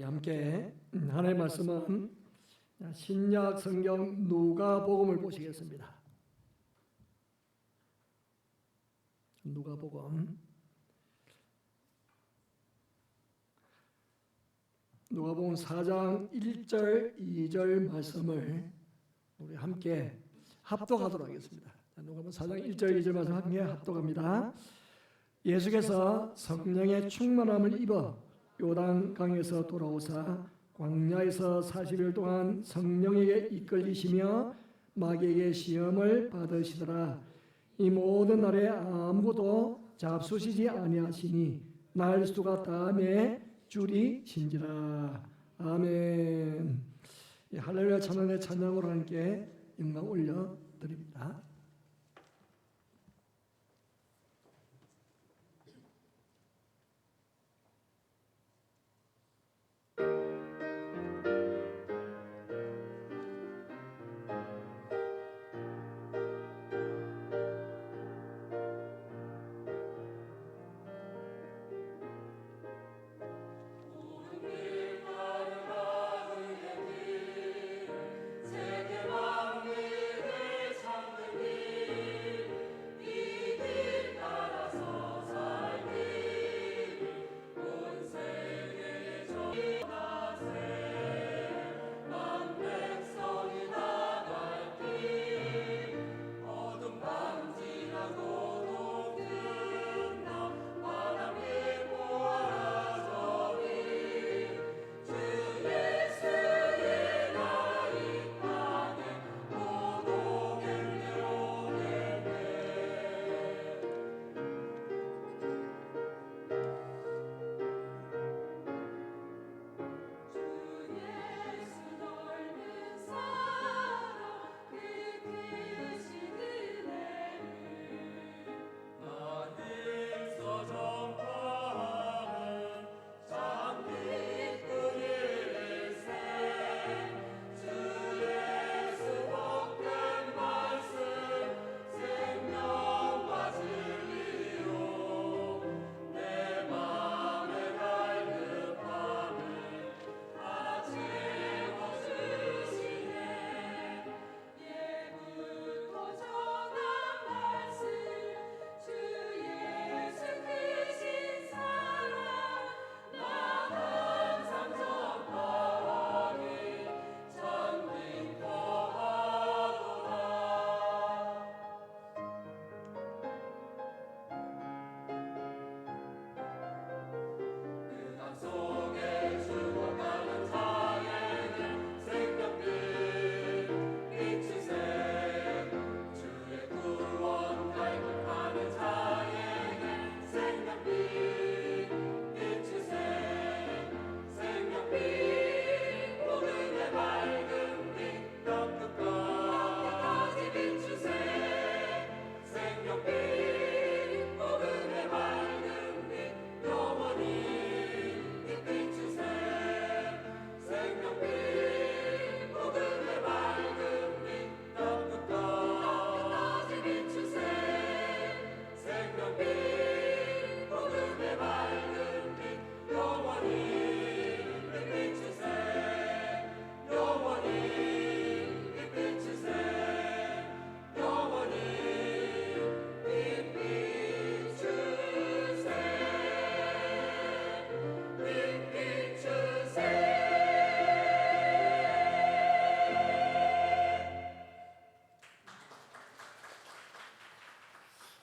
함께 하나님의 말씀은 신약 성경 누가복음을 보시겠습니다. 누가복음 4장 1절 2절 말씀을 우리 함께 합독하도록 하겠습니다. 누가복음 4장 1절 2절 말씀 함께 합독합니다. 예수께서 성령의 충만함을 입어 요단강에서 돌아오사 광야에서 40일 동안 성령에게 이끌리시며 마귀에게 시험을 받으시더라. 이 모든 날에 아무것도 잡수시지 아니하시니 날수가 다음에 줄이신지라. 아멘. 할렐루야 찬양의 찬양으로 함께 영광 올려드립니다.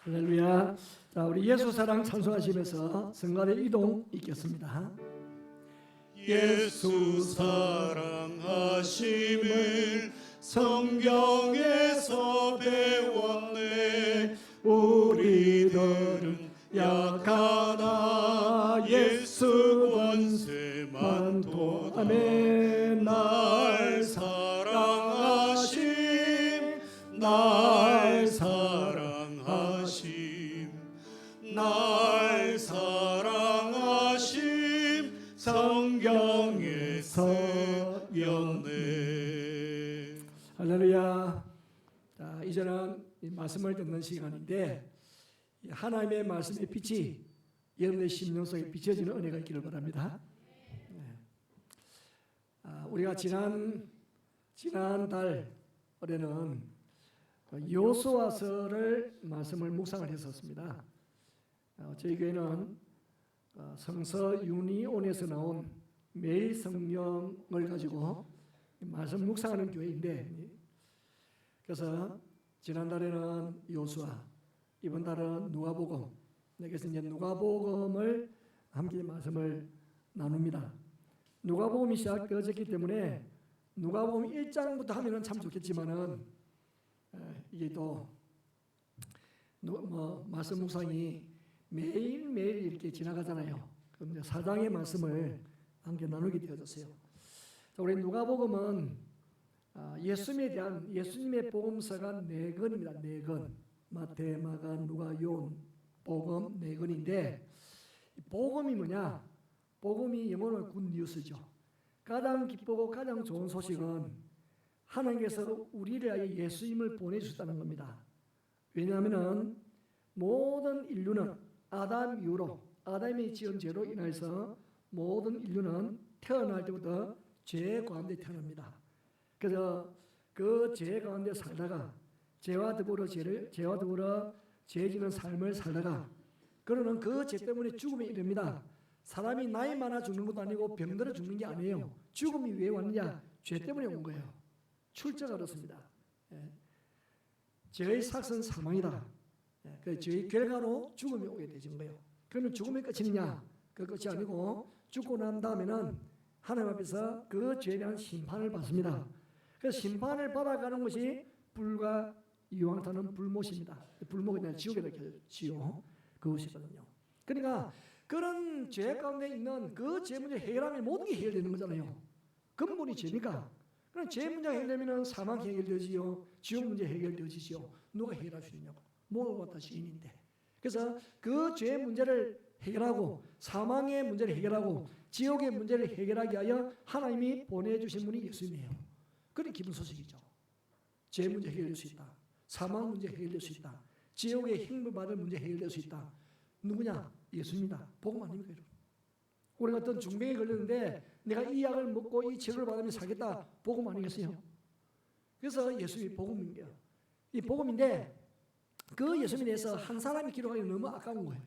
할렐루야. 자, 우리 예수 사랑 찬송하시면서 성가대 이동 읽겠습니다. 예수 사랑하심을 성경에서 배웠네. 우리들은 약하나 예수 권세만 도하네. 날 사랑하심, 날 사랑하심, 날 사랑하심 성경에서 였네. 할렐루야. 자, 이제는 이 말씀을 듣는 시간인데 하나님의 말씀의 빛이 여러분의 심령 속에 비춰지는 은혜가 있기를 바랍니다. 네. 우리가 지난달에는 여호수아서를 말씀을 묵상을 했었습니다. 저희 교회는 성서 유니온에서 나온 매일 성경을 가지고 말씀 묵상하는 교회인데, 그래서 지난달에는 여호수아, 이번 달은 누가복음, 그래서 이제 누가복음을 함께 말씀을 나눕니다. 누가복음이 시작되었기 때문에 누가복음 1장부터 하면은 참 좋겠지만은 이게 또 말씀 묵상이 매일매일 이렇게 지나가잖아요. 그럼 이제 4장의 말씀을 함께 나누게 되어졌어요. 자, 우리 누가복음은 예수님에 대한 예수님의 복음서가 4권입니다. 4권. 마태, 마가, 누가, 요한, 복음 4권인데, 복음이 뭐냐? 복음이 영어로 굿뉴스죠. 가장 기쁘고 가장 좋은 소식은 하나님께서 우리를 위하여 예수님을 보내주셨다는 겁니다. 왜냐하면 모든 인류는 아담 이후로, 아담이 지은 죄로 인해서 모든 인류는 태어날 때부터 죄 가운데 태어납니다. 그래서 그 죄 가운데 살다가 죄와 더불어 죄 지는 삶을 살다가, 그러는 그 죄 때문에 죽음에 이릅니다. 사람이 나이 많아 죽는 것도 아니고 병들어 죽는 게 아니에요. 죽음이 왜 왔느냐? 죄 때문에 온 거예요. 출처가 그렇습니다. 죄의 삭은 사망이다. 그 죄의 결과로 죽음이 오게 되는 거예요. 그러면 죽음의 끝이냐? 그 끝이 아니고 죽고 난 다음에는 하나님 앞에서 그 죄에 대한 심판을 받습니다. 그래서 심판을 받아가는 것이 불과 유황타는 불못입니다. 불목이 아니라 지옥에다 지요. 그것이거든요. 그러니까 그런 죄 가운데 있는 그 죄 문제 해결하면 모든 게 해결되는 거잖아요. 근본이 죄니까. 그럼 죄 문제 해결되면 사망 해결되지요. 지옥 문제 해결되지요. 누가 해결할 수 있냐고. 모두 다 죄인인데. 그래서 그 죄 문제를 해결하고 사망의 문제를 해결하고 지옥의 문제를 해결하기 위하여 하나님이 보내주신 분이 예수님이에요. 그런 기쁜 소식이죠. 죄 문제 해결될 수 있다. 사망 문제 해결될 수 있다. 지옥의 형벌 받을 문제 해결될 수 있다. 누구냐? 예수입니다. 복음 아닙니까? 우리가 어떤 중병에 걸렸는데 내가 이 약을 먹고 이 치료를 받으면 살겠다. 복음 아니겠어요? 그래서 예수님이 복음인 거예요. 이 복음인데 그 예수님에 대해서 한 사람이 기록하기 너무 아까운 거예요.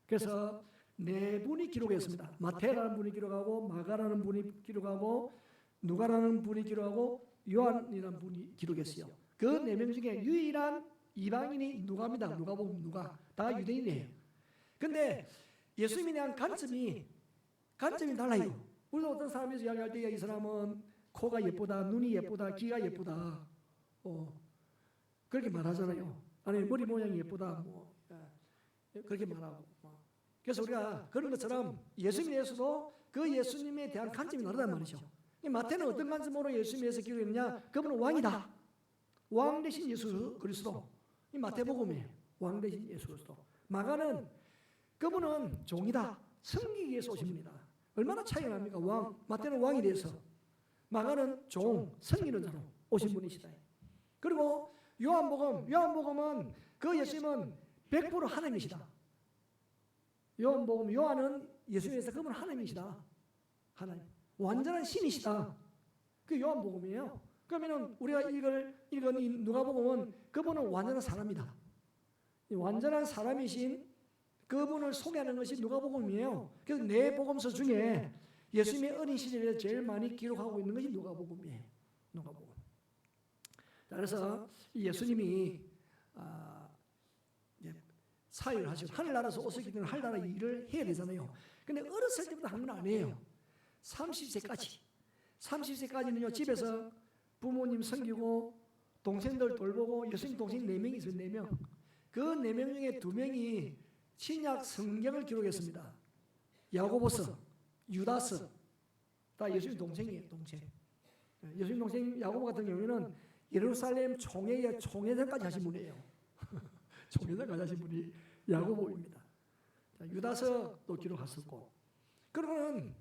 그래서 4분이 기록했습니다. 마태라는 분이 기록하고, 마가라는 분이 기록하고, 누가라는 분이 기록하고, 요한이라는 분이 기록했어요. 그 4명 중에 유일한 이방인이 누가입니다. 누가복음 누가. 다 유대인이에요. 근데 예수님에 대한 관점이 달라요. 우리도 어떤 사람에서 이야기할 때 이 사람은 코가 예쁘다, 눈이 예쁘다, 귀가 예쁘다, 그렇게 말하잖아요. 아니 머리 모양이 예쁘다, 그렇게 말하고. 그래서 우리가 그런 것처럼 예수님에 대해서도 그 예수님에 대한 관점이 다르단 말이죠. 마태는 어떤 관점으로 예수님에 대해서 기록했느냐? 그분은 왕이다. 왕 대신 예수 그리스도. 이 마태복음이에요. 왕 대신 예수 그리스도. 마가는 그분은 종이다. 섬기기 위해서 오신 분이다. 얼마나 차이가 납니까? 왕. 마태는 왕이 돼서, 마가는 종, 섬기는 자로 오신 분이시다. 그리고 요한복음은 그 예수님은 100% 하나님이시다. 요한복음, 요한은 예수님에서 그분은 하나님이시다. 하나님. 완전한 신이시다. 그 요한복음이에요. 그러면은 우리가 읽은 이 누가복음은 그분은 완전한 사람이다. 완전한 사람이신 그분을 소개하는 것이 누가복음이에요. 그래서 4복음서 중에 예수님의 어린 시절에 제일 많이 기록하고 있는 것이 누가복음이에요. 누가복음. 그래서 예수님이 사역을 하시고 하늘나라에서 오셨기 때문에 하늘나라 일을 해야 되잖아요. 근데 어렸을 때부터 한 건 아니에요. 30세까지는요 집에서 부모님 섬기고 동생들 돌보고, 예수님 동생 4명이 있어요. 4명. 그 4명 중에 2명이 신약 성경을 기록했습니다. 야고보서, 유다서. 다 예수님 동생이에요. 동생. 예수님 동생 야고보 같은 경우에는 예루살렘 총회장까지 하신 분이에요. 총회장까지 하신 분이 야고보입니다. 유다서도 기록했었고, 그러고는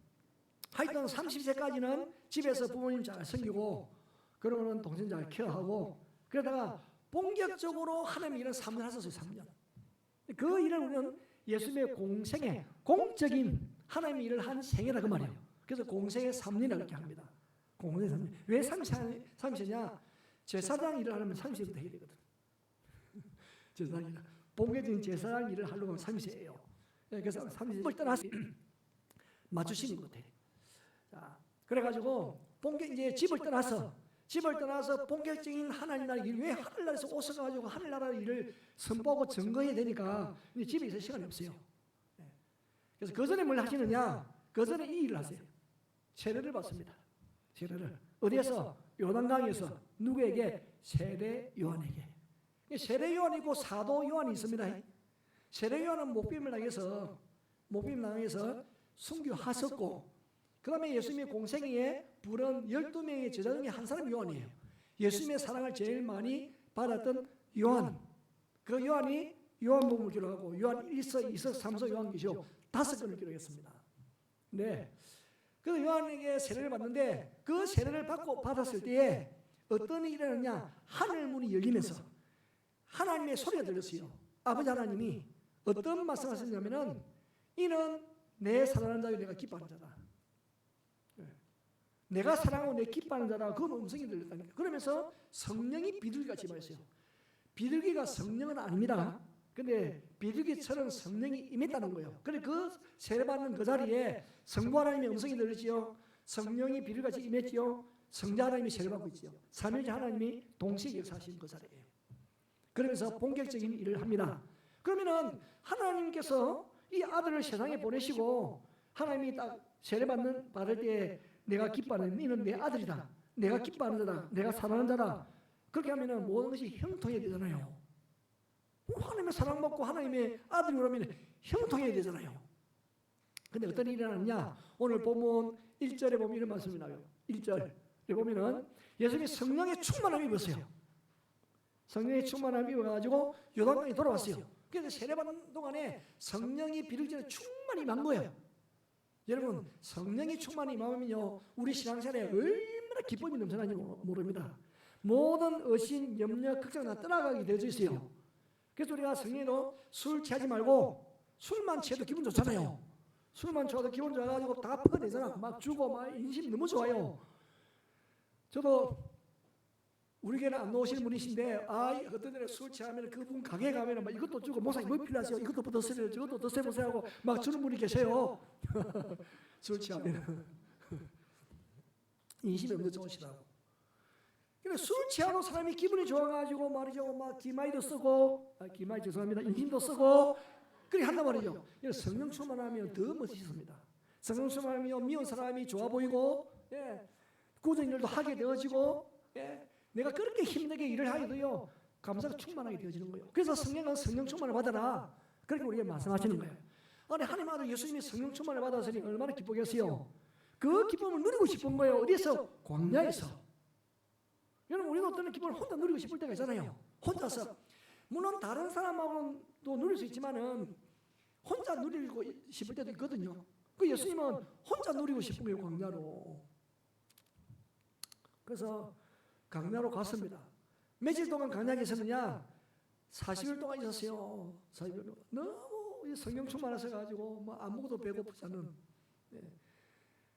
하여튼 30세까지는 집에서 부모님 잘 섬기고, 그러고는 동생 잘 케어하고, 그러다가 본격적으로 하나님의 일을 3년 하셨어요. 3년. 그 일을 우리는 예수님의 공생애, 공적인 하나님의 일을 한 생애라 그 말이에요. 그래서 공생애 3년이라고 이렇게 합니다. 공헌의 30일. 왜 30일이냐? 제사장 일을 하려면 30일부터 해야 되거든. 제사장 일. 본격적인 제사장 일을 하려면 30일이에요. 그래서 30일 떠나서 맞추시는 것 같아요. 자, 그래가지고 이제 집을 떠나서 본격적인 하나님 나라 일, 왜 하늘나라에서 오셔가지고 하늘나라 일을 선포하고 증거해야 되니까 이제 집에 있을 시간이 없어요. 그래서 그 전에 뭘 하시느냐? 그 전에 이 일을 하세요. 세례를 받습니다. 세례를 어디에서? 요단강에서. 누구에게? 세례 요한에게. 세례 요한이고 사도 요한이 있습니다. 세례 요한은 목배임을 당해서 순교하셨고, 그 다음에 예수님의 공생애에 부른 12명의 제자 중에 한 사람이 요한이에요. 예수님의 사랑을 제일 많이 받았던 요한. 그 요한이 요한복음을 기록하고 요한 1서, 2서, 3서 요한계시록 5권을 기록했습니다. 네. 그 요한에게 세례를 받는데 그 세례를 받았을 때에 어떤 일이 일어났냐? 하늘 문이 열리면서 하나님의 소리가 들렸어요. 아버지 하나님이 어떤 말씀하셨냐면은 이는 내 사랑하는 자요 내가 기뻐하는 자다. 내가 사랑하고 내 기뻐하는 자다. 그 음성이 들렸다니까. 그러면서 성령이 비둘기같이 말했어요. 비둘기가 성령은 아닙니다. 근데 비둘기처럼 성령이 임했다는 거예요. 그래 그 세례받는 그 자리에 성부 하나님의 음성이 들렸지요. 성령이 비둘기같이 임했지요. 성자 하나님이 세례받고 있지요. 삼위일체 하나님이 동시에 역사하시는 그 자리예요. 그러면서 본격적인 일을 합니다. 그러면은 하나님께서 이 아들을 세상에 보내시고 하나님이 딱 세례받을 때 내가 기뻐하는 이는 내 아들이다. 내가 기뻐하는 자다. 내가 사랑하는 자다. 그렇게 하면은 모든 것이 형통해야 되잖아요. 하나님의 사랑받고 하나님의 아들이 그러면 형통해야 되잖아요. 근데 어떤 일이 일어났냐? 오늘 보면 1절에 보면 이런 말씀이 나와요. 1절에 보면은 예수님이 성령의 충만함이 입었어요. 성령의 충만함이 입어가지고 요단강에 돌아왔어요. 그래서 세례받는 동안에 성령이 비둘기처럼 충만히 임한 거예요. 여러분 성령이 충만히 임하면요 우리 신앙생활에 얼마나 기쁨이 넘쳐나는지 모릅니다. 모든 의심, 염려, 걱정 다 떠나가게 되어져 있어요. 그래서 우리가 성령으로 술 취하지 말고 술만 취해도 기분 좋잖아요. 술만 취해도 기분 좋아가지고 다 퍼내잖아. 막 주고 막 인심이 너무 좋아요. 저도 우리 교회는 안 나오시는 분이신데 어떤 데는 술 취하면 그분 가게 가면 막 이것도 주고 목사님 뭐 필요하세요? 이것도 더 쓰세요. 저것도 더 써보세요 하고 막 주는 분이 계세요. 술 취하면 인심이 너무 좋으시다고. 근데 술 취하고 사람이 기분이 좋아가지고 말이죠. 막 기마이도 쓰고 기마이 죄송합니다. 인심도 쓰고 그렇게 한단 말이죠. 성령 충만하면 더 멋있습니다. 성령 충만하면 미운 사람이 좋아 보이고 꾸준히 일도 하게 되어지고 내가 그렇게 힘들게 일을 하게 돼요. 감사가 충만하게 되어지는 거예요. 그래서 성령은 성령 충만을 받아라. 그렇게 우리가 말씀하시는 거예요. 아니 하나님 아들 예수님이 성령 충만을 받았으니 얼마나 기쁘겠어요. 그 기쁨을 누리고 싶은 거예요. 어디서? 광야에서. 여러분 우리도 어떤 기쁨을 혼자 누리고 싶을 때가 있잖아요. 혼자서. 물론 다른 사람하고도 누릴 수 있지만은 혼자 누리고 싶을 때도 있거든요. 그 예수님은 혼자 누리고 싶은 거예요. 광야로. 그래서 광야로 갔습니다. 며칠 동안 광야에 있었느냐? 40일 동안 있었어요. 40일 동안. 너무 성령 충만하셔 가지고 뭐 아무것도 배고프지 않은.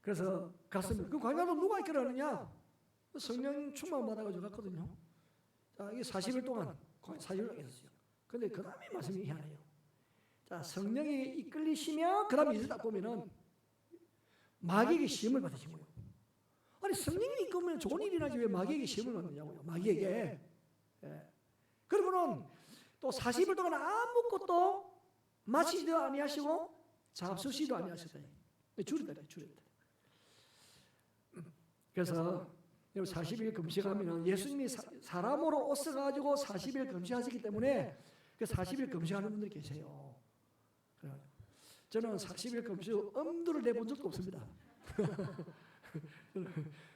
그래서 갔습니다. 그 광야로 누가 이끌어가느냐? 성령 충만 받아가지고 갔거든요. 자, 이게 40일 동안 40일 동안 있었어요. 근데 그 다음에 말씀이 희한해요. 자, 성령이 이끌리시며 그 다음에 이제 딱 보면은 마귀에게 시험을 받으신 거예요. 아니 성령이 이끌면 좋은 일이나지 왜 마귀에게 시험을 받느냐고요. 마귀에게. 그러고는 또 40일 동안 아무것도 마시지도 아니하시고 잡수시도 아니하셨어요. 줄이다. 그래서 40일 금식하면 예수님이 사람으로 오셔가지고 40일 금식하시기 때문에 그 40일 금식하는 분들이 계세요. 저는 40일 금식 엄두를 내본 적도 없습니다.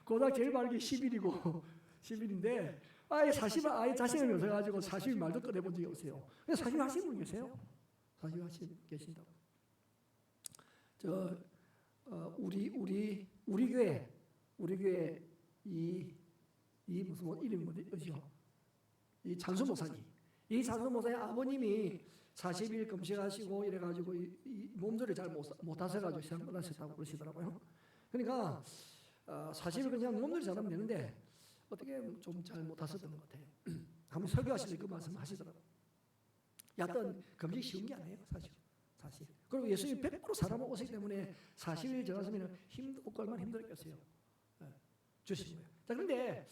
고작 제일 많은 게 10일이고 10일인데 아예 40일 아예 자신을 없어가지고 40일 말도 꺼내본 적이 없어요. 40일 하시는 분 계세요? 40일 하시는 분 계신다고. 우리 교회 이 무슨 뭐 이름이 뭐죠? 이 찬수 목사님. 이 찬수 목사님 아버님이 40일 금식하시고 이래가지고 이 몸조리 잘 못 하셔가지고 시험 끝나셨다고 그러시더라고요. 그러니까 40일 그냥 몸들이 잘하면 되는데 어떻게 좀 잘 못하셨던 것 같아요. 한번 설교하실 때 그 말씀 하시더라고요. 여하튼 금식 쉬운 게 아니에요, 사실. 그리고 예수님이 100% 사람을 오시기 때문에 40일 지났으면 힘도 없고 얼마나 힘들었겠어요. 주신 거예요. 자, 그런데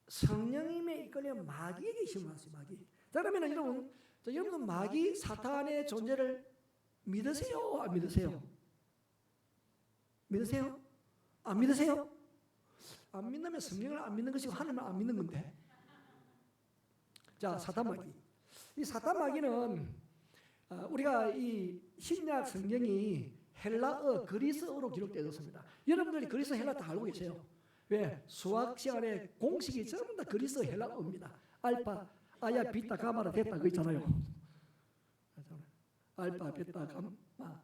성령님의 이끌려 마귀에게 힘을 받았어요. 마귀. 자, 그러면 여러분 마귀 사탄의 존재를 믿으세요? 안 믿으세요? 믿으세요? 안 믿으세요? 안 믿으면 성령을 안 믿는 것이고 하나님을 안 믿는 건데. 자, 사탄 마귀. 이 사탄 마귀는 우리가 이 신약 성경이 헬라어, 그리스어로 기록되었습니다. 여러분들이 그리스어 헬라 다 알고 계세요. 왜? 수학 시간에 공식이 전부 다 그리스어 헬라어입니다. 알파, 아야, 비타, 가마라, 데타 그 있잖아요. 알파, 베타, 감마,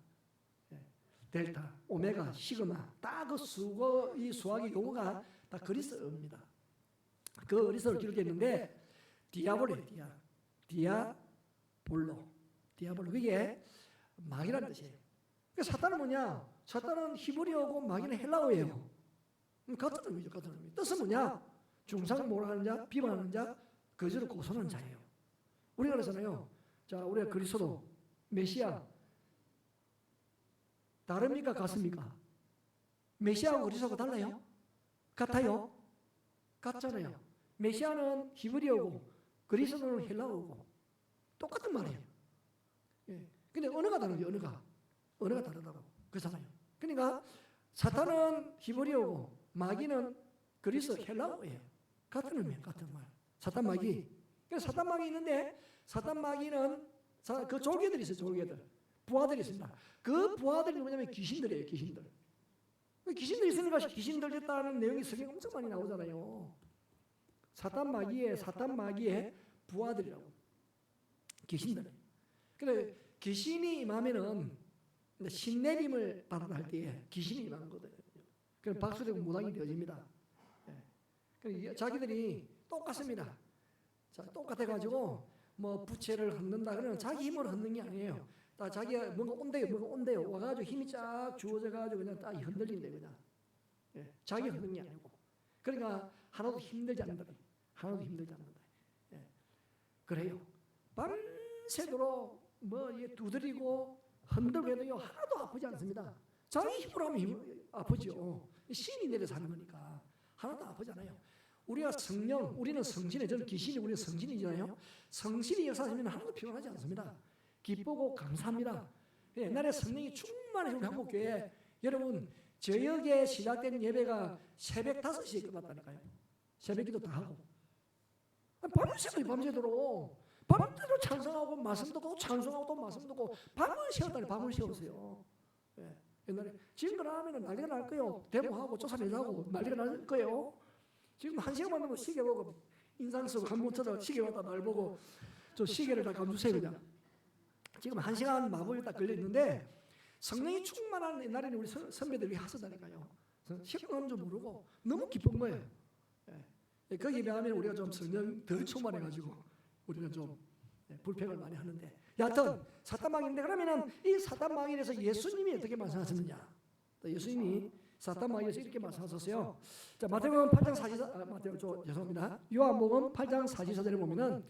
델타, 오메가, 시그마 다 그 이 수학의 용어가 다 그리스어입니다. 그 그리스어로 기록되어 있는데 디아볼로 그게 마귀라는 뜻이에요. 그러니까 사탄은 뭐냐? 사탄은 히브리어고 마귀는 헬라어예요. 같은 의미죠. 같은 의미. 뜻은 뭐냐? 중상 모략하는 자, 비방하는 자, 거짓을 고소하는 자예요. 우리가 그러잖아요. 자, 우리가 그리스도 메시아 다릅니까? 같습니까? 메시아하고 그리스도하고 달라요? 같아요? 같잖아요. 메시아는 히브리어고 그리스도는 헬라어고 똑같은 말이에요. 예. 근데 언어가 다르죠. 언어가 다르다고 그렇잖아요. 그러니까 사탄은 히브리어고 마귀는 그리스도 헬라어예요. 같은 의미예요. 같은 말. 사탄 마귀. 그래서 사탄 마귀 있는데 사탄 마귀는 그 졸개들이 있어요. 졸개들. 부하들이 있습니다. 그 부하들이 뭐냐면 귀신들이에요. 귀신들이 있으니까 귀신들 됐다는 내용이 성경에 엄청 많이 나오잖아요. 사탄 마귀의 부하들이라고. 귀신들. 그래 귀신이 임하면은 신내림을 받아야 할 때에 귀신이 임하는 거거든요. 그럼 박수되고 무당이 되어집니다. 예. 자기들이 똑같습니다. 자, 똑같아가지고 뭐 부채를 흩는다 그러면 자기 힘으로 흩는 게 아니에요. 다 자기가 뭔가 온대요. 와가지고 힘이 쫙 주어져가지고 그냥 딱 흔들린대 그냥. 예. 자기 흔드는 게 아니고. 그러니까 하나도 힘들지 않는다. 예. 그래요. 밤새도록 뭐 두드리고 흔들고 해도요 하나도 아프지 않습니다. 자기 힘으로 하면 아프죠. 신이 내려서 하는 거니까 하나도 아프지 않아요. 우리는 성신에 저는 귀신이 우리는 성신이잖아요. 성신이 역사하시면 하나도 피곤하지 않습니다. 기쁘고 감사합니다. 옛날에 성령이 충만해 우리 한국교회 여러분 저녁에 시작된 예배가 새벽 5시에 끝났다니까요. 새벽기도 다 하고 밤새도록 찬송하고 말씀 듣고 찬송하고 또 말씀 듣고 밤을 쉬었어요. 예. 옛날에 지금 그러면 난리가 날 거예요. 데모하고 쫓아내자고 난리가 날 거예요. 지금 1시간만 넘으면 시계 보고 인상 쓰고 한 번 쳐다 시계 왔다 날 보고 저 시계를 다 감주세요 그냥. 지금 1시간 마법이 딱 걸려 있는데 성령이 충만한 옛날에는 우리 선배들이 하셨다니까요. 시간은 줄 모르고 너무 기쁜 거예요. 예. 거기에 비하면 우리가 좀 성령 덜 충만해가지고 우리는 좀 불평을 많이 하는데 여하튼 사탄마귀인데 그러면은 이 사탄마귀에서 예수님이 어떻게 말씀하셨느냐? 예수님이 사탄마귀에서 이렇게 말씀하셨어요. 자, 마태복음 8장 44 죄송합니다. 요한복음 8장 44절에 보면은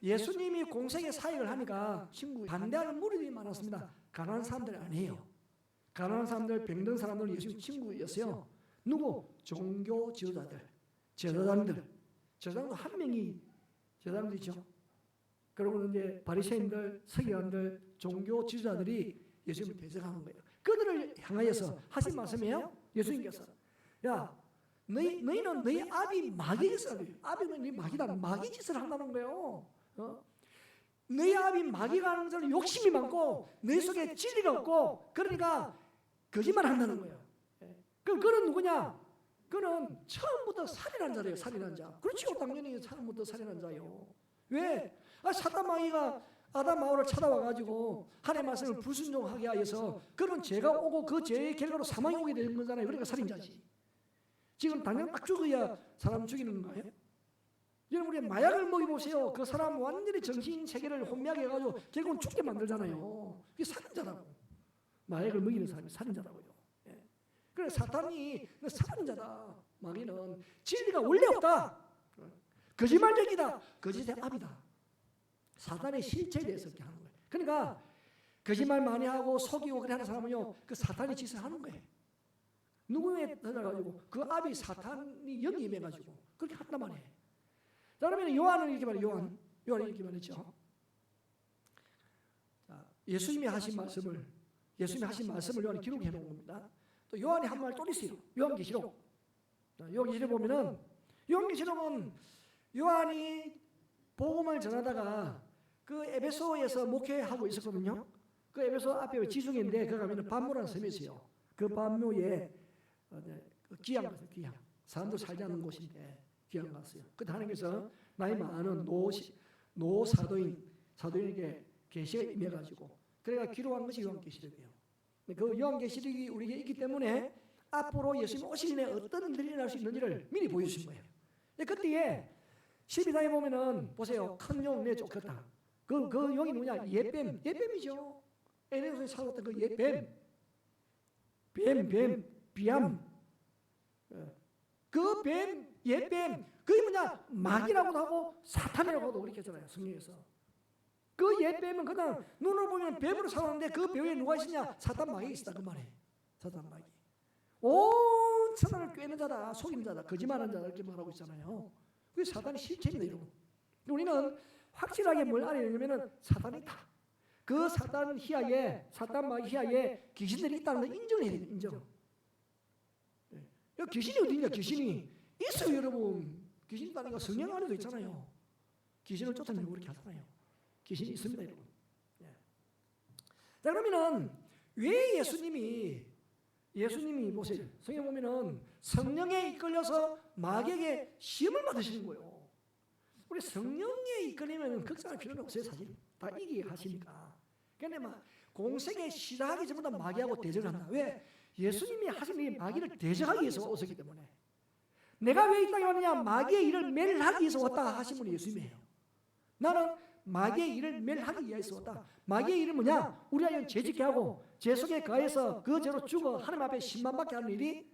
예수님이 공생의 사역을 하니까 반대하는 무리들이 많았습니다. 가난한 사람들이 아니에요. 가난한 사람들, 병든 사람들은 예수님 친구였어요. 누구? 종교 지도자들, 제사장도 한 명이 제사장도 있죠. 그리고 이제 바리새인들, 서기관들, 종교 지도자들이 예수님을 대적하는 거예요. 그들을 향하여서 하신 말씀이에요. 예수님께서 야, 너희는 너희 아비 마귀겠어. 아비는 네 마귀다. 마귀 짓을 한다는 거예요. 너희 아비 마귀가 하는 것은 욕심이 많고 너희 속에 진리가 없고 그러니까 거짓말 한다는 거예요. 그럼 그는 누구냐? 그는 처음부터 살인한 자래요. 살인한 자. 그렇죠. 당연히 처음부터 살인한 자요. 왜? 사탄 마귀가 아담 하와를 찾아와가지고 하나님의 말씀을 불순종하게 하여서 그런 죄가 오고 그 죄의 결과로 사망이 오게 되는 거잖아요. 그러니까 살인자지. 지금 당장 딱 죽어야 사람 죽이는 거예요. 여러분 우리 마약을 먹여보세요. 그 사람 완전히 정신세계를 혼미하게 해가지고 결국은 죽게 만들잖아요. 그게 살인자라고. 마약을 먹이는 사람이 살인자라고요. 예. 그래 사탄이 너 살인자다. 마귀는 진리가 원래 없다. 거짓말쟁이다. 거짓의 압이다. 사탄의 실체에 대해서 이렇게 하는 거예요. 그러니까 거짓말 많이 하고 속이고 그래 하는 사람은요, 그 사탄의 짓을 하는 거예요. 누구에 들어가지고 그 압이 사탄이 영이 임해가지고 그렇게 한단 말이에요. 자, 그러면 요한은 이렇게 말해요. 요한이 이렇게 말했죠. 자, 예수님이 하신 말씀을 요한이 기록해 놓은 겁니다. 또 요한이 한 말 또 있어요. 요한계시록. 요한계시록 보면은 요한계시록은 요한이 복음을 전하다가 그 에베소에서 목회하고 있었거든요. 그 에베소 앞에 지중해인데 그 가면은 반모라는 섬이 있어요. 그 반모에 귀양 갔어요. 귀양. 사람들 살지 않는 곳인데 귀양 갔어요. 그때 하나님께서 나이 많은 사도인에게 계시가 임해가지고 그래가 기록한 것이 요한계시록이에요. 그 요한계시록이 우리에게 있기 때문에 앞으로 예수님 오시기 전에 어떤 일이 일어날 수 있는지를 미리 보여주신 거예요. 그때에 12장에 보면은 보세요. 큰 용 내 쫓겼다. 그 용이 누구냐? 예뱀이죠. 에덴에서 살았던 그 예뱀. 비암. 그 예뱀. 그게 뭐냐? 마귀라고도 하고 사탄이라고도 그렇게 했잖아요. 성경에서. 그 예뱀은 그냥 눈으로 보면 뱀으로 살았는데 그 뱀에 누가 있으냐? 사탄 마귀가 있다. 그 말이에요. 사탄 마귀. 온 천하를 꿰는 자다. 속이는 자다. 거짓말하는 자다. 이렇게 말하고 있잖아요. 그게 사탄의 실체입니다. 여러분. 우리는 확실하게 뭘 알아야 되냐면 사탄이 있다. 그 사탄 마귀 희하에 귀신들이 있다는 걸 인정해야 돼요. 인정. 귀신이 어디 있냐? 귀신이 있어요. 여러분. 귀신 있다는 거 성령 안에도 있잖아요. 귀신을 쫓아내고 그렇게 하잖아요. 귀신이 있습니다. 여러분. 자, 그러면은 왜 예수님이 보세요. 성경 보면은 성령에 이끌려서 마귀에게 시험을 받으시는 거예요. 우리 성령에 이끌리면 걱정할 필요는 없어요. 사실 다 이기게 하시니까. 그런데 막 공생에 시작하기 전부터 마귀하고 대적을 한다. 왜? 예수님이 하신 일이 마귀를 대적하기 위해서 오셨기 때문에. 내가 왜 이 땅에 왔느냐? 마귀의 일을 멸하기 위해서 왔다 하신 분이 예수님이에요. 나는 마귀의 일을 멸하기 위해서 왔다. 마귀의 일은 뭐냐? 우리가 죄짓게 하고 죄 속에 가해서 그 죄로 죽어 하나님 앞에 신만받게 하는 일이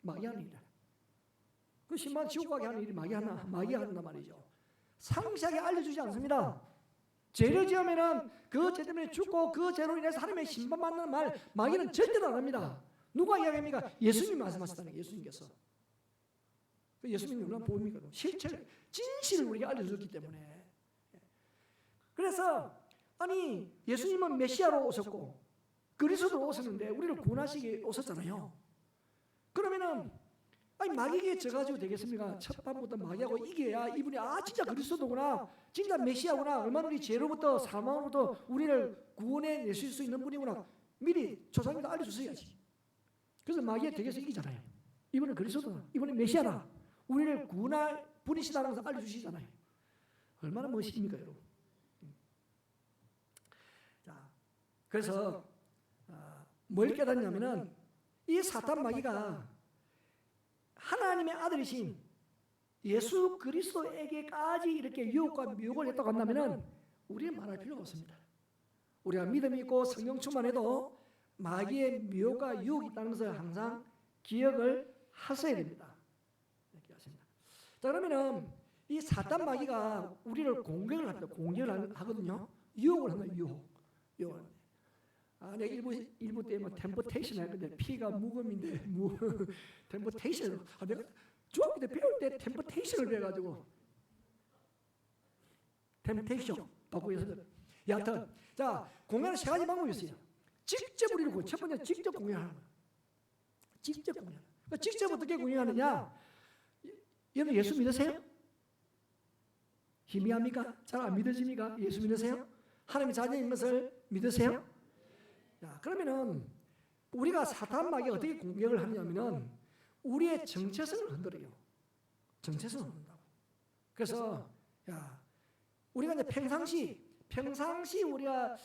마귀 하는 일이다. 그 신만 지옥 가게 하는 일이 마귀가 한단 말이죠. 상세하게 알려주지 않습니다. 죄를 지으면은 그 죄 때문에 죽고 그 죄로 인해서 하나님의 심판받는 말 마귀는 절대로 안 합니다. 누가 이야기합니까? 예수님이 말씀하셨다는 거예요. 예수님께서. 예수님이 얼마나 보입니까? 실체를 진실을 우리가 알려줬기 때문에. 그래서 아니 예수님은 메시아로 오셨고 그리스도로 오셨는데 우리를 구원하시기 오셨잖아요. 그러면은 아니 마귀에게 져가지고 되겠습니까? 첫 밤부터 마귀하고 이겨야 이분이 진짜 그리스도구나, 진짜 메시아구나, 얼마나 우리 죄로부터 사망으로부터 우리를 구원해 내실 수 있는 분이구나 미리 조상님도 알려주셔야지. 그래서 마귀에 덕에서 이기잖아요. 이분은 그리스도다, 이분은 메시아다, 우리를 구원할 분이시다는 것을 알려주시잖아요. 얼마나 멋있습니까 여러분. 자, 그래서 뭘 깨닫냐면은 이 사탄 마귀가 하나님의 아들이신 예수 그리스도에게까지 이렇게 유혹과 미혹을 했다고 한다면 우리는 말할 필요가 없습니다. 우리가 믿음이 있고 성령 충만해도 마귀의 미혹과 유혹이 있다는 것을 항상 기억을 하셔야 됩니다. 이렇게 하십니다. 자, 그러면은 이 사탄 마귀가 우리를 공격을 합니다. 공격을 하거든요. 유혹을 합니다. 유혹. 내가 일부 때 뭐 템포테이션 했는데 P가 묵음인데 템포테이션. 내가 중학교 때 배울 때 템포테이션을 배워가지고 템포테이션 받고 있어요. 여하튼 자, 공연은 세 가지 방법이 있어요. 직접 우리를 첫 번째 직접 공연하는 거예요. 직접 공연. 그러니까 직접 어떻게 공연하느냐? 여러분 예수 믿으세요? 희미합니까? 잘 안 믿어집니까? 예수 믿으세요? 하나님의 자녀인 것을 믿으세요? 자, 그러면은 우리가 사탄 마귀가 어떻게 공격을 하냐면은 우리의 정체성을 흔들어요. 정체성을 흔든다고. 그래서 우리가 이제 평상시 우리가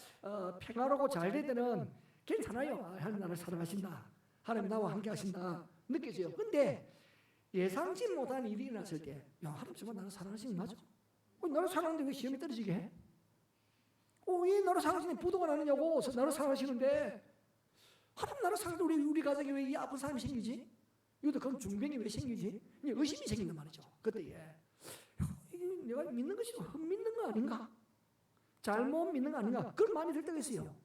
평화롭고 잘 될 때는 괜찮아요. 하나님 나를 사랑하신다, 하나님 나와 함께 하신다 느껴져요. 근데 예상치 못한 일이 일어났을 때 하나님 정말 나를 사랑하시는 맞아? 나를 사랑하는데 왜 시험이 떨어지게 해? 왜 나를 사랑하시는데 부도가 나느냐고. 나를 사랑하시는데 하나님 나라 살아도 우리 가정에 왜 이 아픈 사람이 생기지? 이것도 그럼 중병이 왜 생기지? 이제 의심이 생긴단 말이죠. 그때에 이게 내가 믿는 것이 헛믿는 거 아닌가? 잘못 믿는 거 아닌가? 그런 마음이 들 때가 있어요.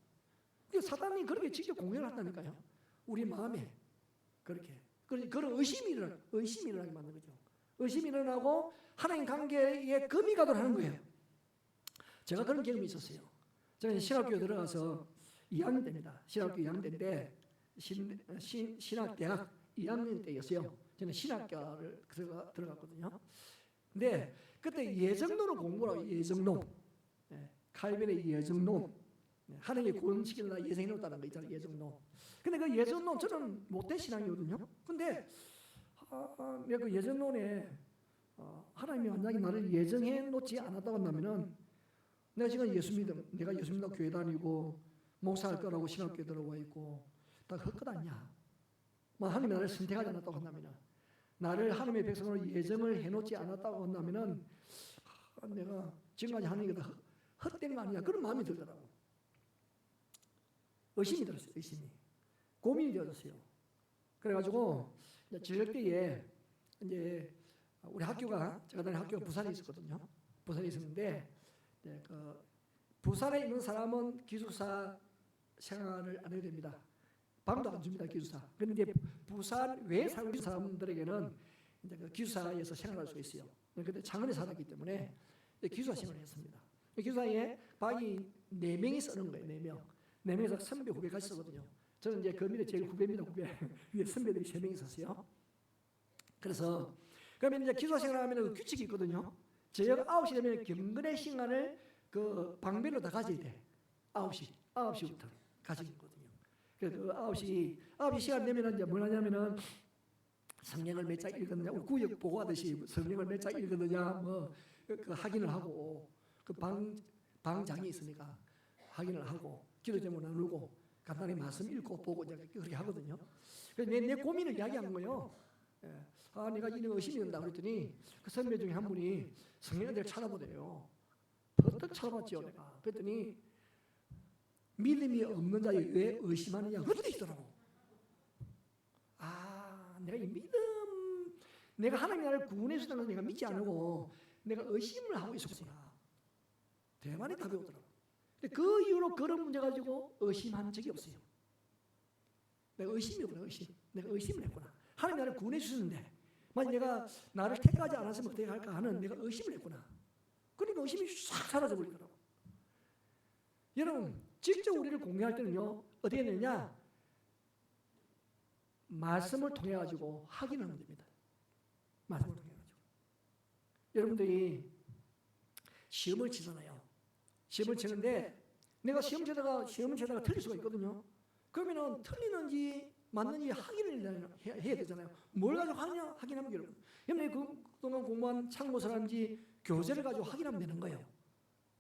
사단이 그렇게 직접 공격을 한다니까요. 우리 마음에 그렇게 그런 의심이 일어나게 만드는 거죠. 의심이 일어나고 하나님 관계에 금이 가도록 하는 거예요. 제가 그런 경험이 있었어요. 저는 신학교에 들어가서 2학년 때입니다. 신학교 2학년 때인데 신학대학 2학년 때였어요. 저는 신학교를 들어갔거든요. 근데 그때 예정론을 공부하고 예정론, 칼빈의 예정론, 하나님의 구원시키는 예정론다는 거 있잖아요. 예정론. 근데 그 예정론 저는 못된 신앙이거든요. 근데 내가 그 예정론에 하나님이 만약에 나를 예정해 놓지 않았다고 한다면은 내가 지금 내가 예수 믿는 교회 다니고 목사할 거라고 신학교에 들어와 있고 다 헛것 아니야. 뭐 하나님이 나를 선택하지 않았다고 한다면은 나를 하나님의 백성으로 예정을 해놓지 않았다고 한다면은 내가 지금까지 하는 게 다 헛된 거 아니야. 그런 마음이 들더라고. 의심이 들었어요. 의심이. 고민이 되었어요. 그래가지고 저녁 때에 이제 우리 학교가 제가 다니는 학교가 부산에 있었거든요. 부산에 있었는데 그 부산에 있는 사람은 기숙사 생활을 안 해도 됩니다. 방도 안 줍니다. 기숙사. 그런데 이제 부산 외에 살고 있는 사람들에게는 이제 그 기숙사에서 생활할 수 있어요. 그때 창원에 살았기 때문에 기숙사 생활을 했습니다. 기숙사에 방이 4명이 쓰는 거예요. 4명. 4명에서 선배 후배 같이 쓰거든요. 저는 이제 그 밑에 제일 후배입니다. 후배. 위에 선배들이 3명이 있었어요. 그래서 그러면 이제 기숙사 생활하면 그 규칙이 있거든요. 저녁 9시 되면 경건의 시간을 그 방별로 다 가져야 돼. 9시부터 가지고 있거든요. 그래서 그 9시 시간 되면 이제 뭘 하냐면은 성경을 몇 장 읽었느냐, 구역 보고하듯이 성경을 몇 장 읽었느냐, 뭐 그 확인을 하고 그 방장이 있으니까 확인을 하고 기도 제목 나누고 간단히 말씀 읽고 보고 이제 그렇게 하거든요. 그래서 내 고민을 이야기한 거예요. 내가 이런 의심이 든다 그랬더니 그 선배 중에 한 분이 성경을 찾아보대요. 버뜩 찾아봤죠 내가. 그랬더니 믿음이 없는 자에 왜 의심하느냐 그렇게 있더라고. 내가 이 믿음, 내가 하나님 나를 구원해 주시다는 걸 내가 믿지 않고 내가 의심을 하고 있었구나. 대만이 답이 오더라고. 근데 그 이후로 그런 문제 가지고 의심한 적이 없어요. 내가 의심이었구나. 내가 의심을 했구나. 하나님 나를 구원해 주셨는데 만약 내가 나를 택하지 않았으면 어떻게 할까 하는 내가 의심을 했구나. 그러니까 의심이 싹 사라져 버리더라고. 여러분 직접 우리를 공개할 때는요 어떻게 되느냐, 말씀을 통해 가지고 확인하면 됩니다. 말씀을 통해 가지고. 여러분들이 시험을 치잖아요. 시험을 치는데 내가 시험을 치다가 틀릴 수가 있거든요. 그러면은 틀리는지 맞는지 확인을 해야 되잖아요. 뭘 가지고 확인하면 여러분, 그동안 공부한 참고서라든지 교재를 가지고 확인하면 되는 거예요.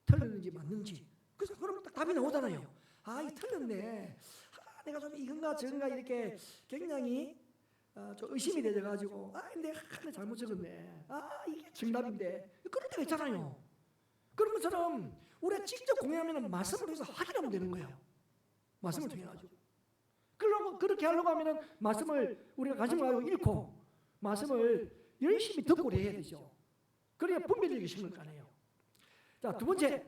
틀렸는지 맞는지. 그래서 그러면 딱 답이 나오잖아요. 이 틀렸네. 내가 좀 이건가 저건가 이렇게 굉장히 좀 의심이 되어가지고 내가 하나 잘못 적었네. 이게 정답인데. 그럴 때가 있잖아요. 그런 것처럼 우리가 직접 공유하면 말씀을 통해서 확인하면 되는 거예요. 말씀을 통해 가지고. 그렇게 하려고 하면은 말씀을 우리가 관심을 가지고 읽고 말씀을 열심히 듣고 해야 되죠. 그래야 분별력이 심을 거 아니에요. 자, 두 번째,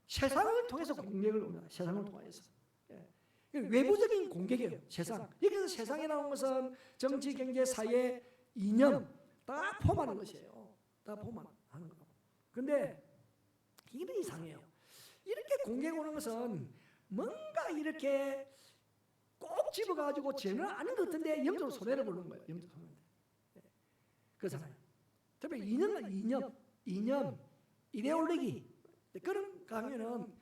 세상을 통해서 공격을 옵니다. 세상을 통해서. 외부적인 공격이에요. 세상. 여기서 세상에 나온 것은 정치, 경제, 사회, 이념 다 포함하는 것이에요. 다 포함하는 거. 근데 이게 이상해요. 이렇게 공격 오는 것은 뭔가 이렇게 꼭 집어가지고 죄는 아닌 것 같은데 영적으로 손해를 보는 거예요. 영적 손해. 그렇잖아요. 특히 이념, 이데올로기 그런 가면은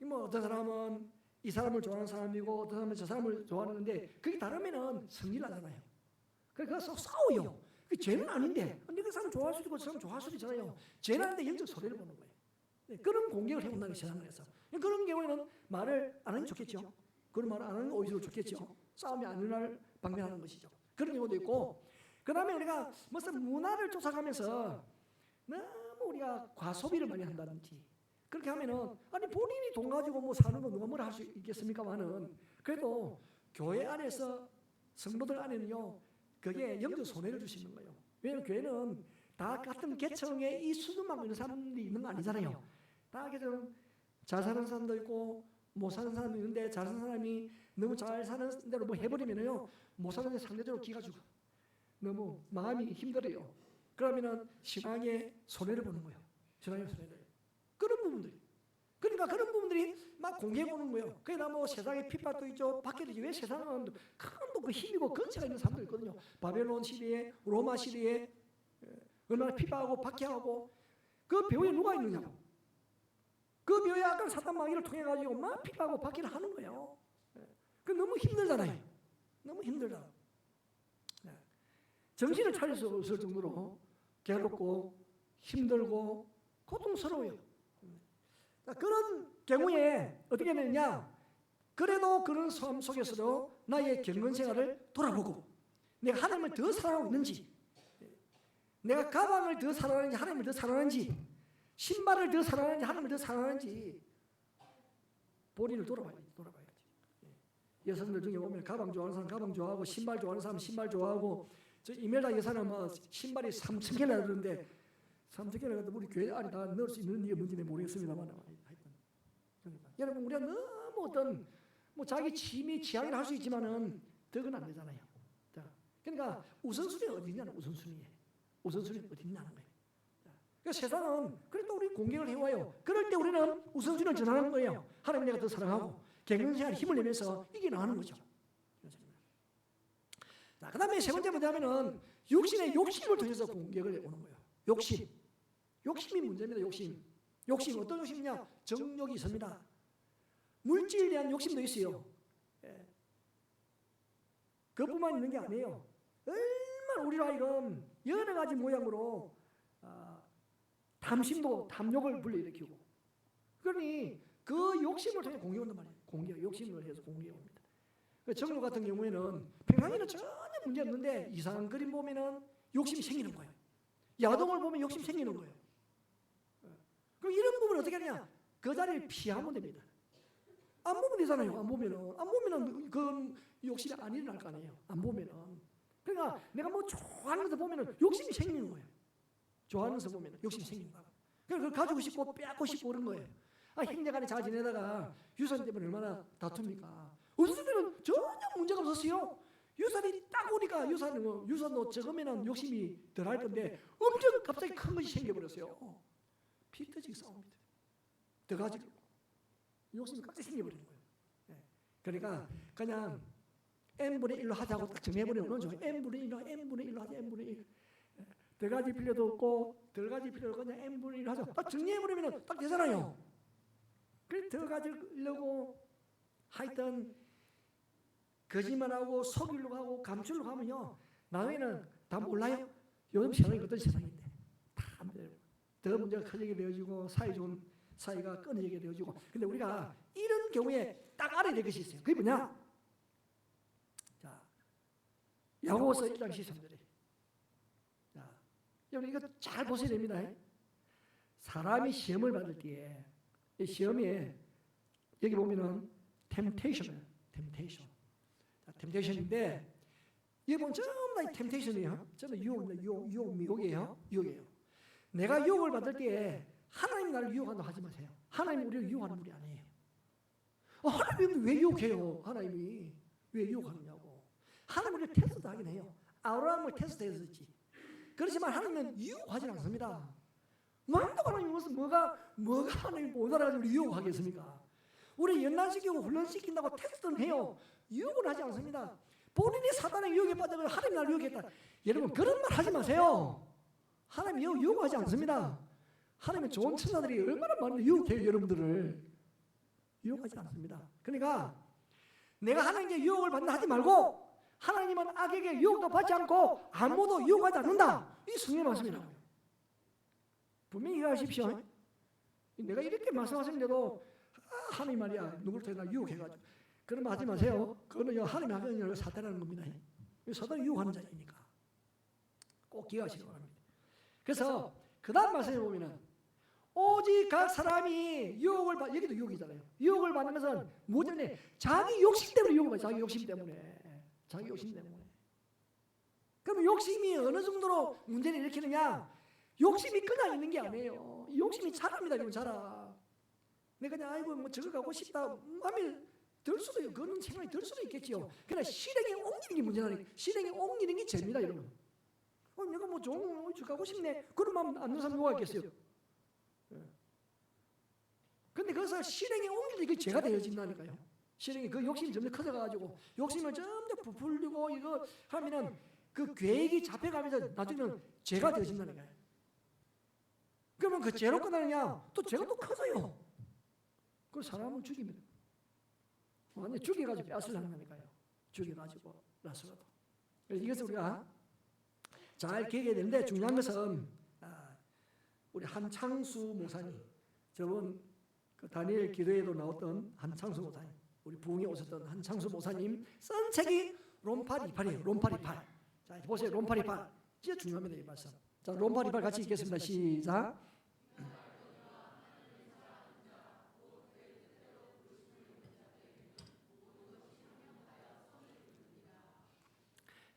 뭐 어떤 사람은 이 사람을 좋아하는 사람이고 어떤 사람은 저 사람을 좋아하는데 그게 다르면은 성질나잖아요. 그래서 싸워요. 그 죄는 아닌데 근데 그 사람 좋아할 수도 있고 그 사람 좋아할 수도 있잖아요. 죄는 아닌데 영적 손해를 보는 거예요. 그런 공격을 해본다는 세상에서. 그런 경우에는 말을 안 하는 게 좋겠죠. 그런 말을 안 하는 게 오히려 좋겠죠. 싸움이 안 일어날 방면하는 것이죠. 그런 경우도 있고, 그 다음에 우리가 무슨 문화를 쫓아가면서 너무 우리가 과소비를 많이 한다든지 그렇게 하면은 본인이 돈 가지고 뭐 사는 거 누가 뭐라 할 수 있겠습니까만은 그래도 교회 안에서 성도들 안에는요, 그게 영적 손해를 주시는 거예요. 왜냐하면 교회는 다 같은 계층의 이 수준만 있는 사람들이 있는 거 아니잖아요. 다 계층 잘 사는 사람도 있고 못 사는 사람도 있는데, 잘 사는 사람이 너무 잘 사는 대로 뭐 해버리면요, 못 사는 데 상대적으로 기가 죽어. 너무 마음이 힘들어요. 그러면은 신앙에 손해를 보는 거예요. 신앙에 손해를. 그런 부분들이. 그러니까 그런 부분들이 막 공개해 오는 거예요. 그러나 뭐 세상에 핍박도 있죠. 밖에도 왜 세상은 큰그 힘이고 근세가 있는 사람도 있거든요. 바벨론 시대에, 로마 시대에 얼마나 핍박하고 박해하고, 그 묘에 누가 있느냐고. 그 묘에 아까 사탄 마귀를 통해 가지고 막 핍박하고 박해를 하는 거예요. 그 너무 힘들잖아요. 너무 힘들다. 정신을 차릴 수 없을 정도로 괴롭고 힘들고 고통스러워요. 그런 경우에 어떻게 되느냐? 그래도 그런 삶 속에서도 나의 경건 생활을 돌아보고, 내가 하나님을 더 사랑하고 있는지, 내가 가방을 더 사랑하는지 하나님을 더 사랑하는지, 신발을 더 사랑하는지 하나님을 더 사랑하는지 본인을 돌아봐야지. 여성들 중에 보면 가방 좋아하는 사람 가방 좋아하고, 신발 좋아하는 사람 신발 좋아하고, 저 이멜다 여사는 뭐 신발이 3,000개나 되는데 3,000개나 가도 우리 교회 안에 다 넣을 수 있는 이게 뭔지 모르겠습니다만, 여러분, 우리가 너무 어떤 뭐 자기 취미 취향을 할 수 있지만은 덕은 안 되잖아요. 자, 그러니까 우선순위는 어디 있냐는, 우선순위는 어디 있냐는 거예요. 그러니까 세상은 그래도 우리 공격을 해와요. 그럴 때 우리는 우선순위를 전하는 거예요. 하나님 내가 더 사랑하고 경영생활에 힘을 내면서 이겨나가는 거죠. 자, 그 다음에 세 번째 뭐냐면은 육신의 욕심을 통해서 공격을 해오는 거예요. 욕심이 문제입니다. 욕심 어떤 욕심이냐? 정욕이 있습니다. 물질에 대한 욕심도 있어요. 그것뿐만 있는 게 아니에요. 얼마나 우리 아이는 여러 가지 모양으로 탐욕을 불러일으키고, 그러니 그 욕심을 통해 공격한단 말이에요. 욕심을 해서 공격합니다. 정욕 같은 경우에는 평상에는 전혀 문제 없는데 이상한 그림 보면은 욕심이 생기는 거예요. 야동을 보면 욕심이 생기는 거예요. 그럼 이런 부분을 어떻게 하냐? 그 자리를 피하면 됩니다. 안 보면 되잖아요. 안 보면은 그 욕심이 안 일어날 거 아니에요. 안 보면은. 그러니까 내가 뭐 좋아하는 것을 보면은 욕심이 생기는 거예요. 좋아하는 것을 보면은 욕심이 생기는 거예요. 그래서 그걸 가지고 싶고 빼앗고 싶고 그런 거예요. 형제간에 잘 지내다가 유산 때문에 얼마나 다툽니까? 어렸을 때는 전혀 문제가 없었어요. 유산이 딱 오니까 유산도 적으면은 욕심이 덜 할 건데 엄청 갑자기 큰 것이 생겨버렸어요. 피 터지게 싸웁니다. 더 가지고 욕심이 갑자기 생겨버리는 거예요. 그러니까 그냥 n분의 1로 하자고 딱 정해버리는 거죠. n분의 1로 하자. n분의 1. 더 가질 필요도 없고 덜 가질 필요도 없고 그냥 n분의 1로 하자. 딱 정리해버리면 딱 되잖아요. 그래서 더 가지려고 하여튼 거짓말하고 속이려고 하고 감추려고 하면요, 나중에는 다 몰라요. 요즘 세상이 어떤 세상인데 다 더 문제가 커지게 되어지고 사이가 끊어지게 되어지고. 근데 우리가 이런 경우에 딱 알아야 될 것이 있어요. 그게 뭐냐? 자, 야고보서 1장 13절에, 자, 여러분 이거 잘 보셔야 됩니다. 사람이 시험을 받을 때에 이 시험에 여기 보면은 템테이션인데 여기 보면 전부 다 템테이션이에요. 전부 유혹이에요. 내가 유혹을 받을 때에 하나님 나를 유혹한다고 하지 마세요. 하나님 우리를 유혹하는 분이 아니에요. 하나님이 왜 유혹해요? 하나님이 왜 유혹하느냐고. 하나님 우리를 테스트하긴 해요. 아브라함을 테스트했었지. 그렇지만 하나님은 유혹하지 않습니다. 만도 하나님 무슨 뭐가 하나님 보다라도 유혹하겠습니까? 우리 연단시키고 훈련시킨다고 테스트는 해요. 유혹을 하지 않습니다. 본인이 사단의 유혹에 빠져서 하나님 나를 유혹했다. 여러분 그런 말 하지 마세요. 하나님 유혹하지 않습니다. 하나님의 좋은 천사들이 얼마나 많은 유혹해요. 여러분들을 유혹하지 않습니다. 그러니까 내가 하나님께 유혹을 받는다 하지 말고, 하나님은 악에게 유혹도 받지 않고 아무도 유혹하지 않는다. 이 성경의 말씀이라고요. 분명히 이해하십시오. 내가 이렇게 말씀하시는데도 하나님 말이야 누구를 통해 나 유혹해가지고 그런 말 하지 마세요. 그거는 하나님이 하는 사탄이라는 겁니다. 사탄이 유혹하는 자리니까 꼭 기억하시기 바랍니다. 그래서 그 다음 말씀에 보면은 오직 각 사람이 유혹을 받, 여기도 유혹이잖아요. 유혹을 받는 것은 뭐 때문에? 자기 욕심 때문에 유혹을 받아요. 자기 욕심 때문에. 자기 욕심 때문에. 그럼 욕심이 어느 정도로 문제를 일으키느냐? 욕심이 그냥 있는 게 아니에요. 욕심이 자랍니다. 이건 자라. 내가 그냥 아이고 뭐 저거 가고 싶다 하면 들 수도 있고 그런 생각이 들 수도 있겠지요. 그러나 실행에 옮기는 게 문제라니까. 실행에 옮기는 게 죄입니다, 여러분. 내가 뭐 좋은 저 가고 싶네. 그런 마음 안 드는 사람 누가 있겠어요? 근데 그것을 실행에 옮길 때 그게 죄가 되어진다니까요. 실행이 그 욕심이 점점 커져가지고 욕심을 점점 부풀리고 이거 하면은 그 계획이 잡혀가면서 나중에는 죄가 되어진다니까요. 그러면 그 죄로 끝나느냐? 또 죄가 또 커져요. 그 사람을 죽입니다. 완전 죽여가지고 뺏으려는 거니까요. 죽여가지고 라스라도. 그래서 이것을 우리가 잘 기억해야 되는데 중요한 것은 우리 한창수 목사님, 저번 그 다니엘 기도에도 나왔던 한창수 목사님, 우리 부흥에 오셨던 한창수 목사님 쓴 책이 롬팔 28이에요. 롬팔 28. 자 보세요. 롬팔 28. 진짜 중요합니다. 이 말씀. 자 롬팔 28 같이 읽겠습니다. 시작.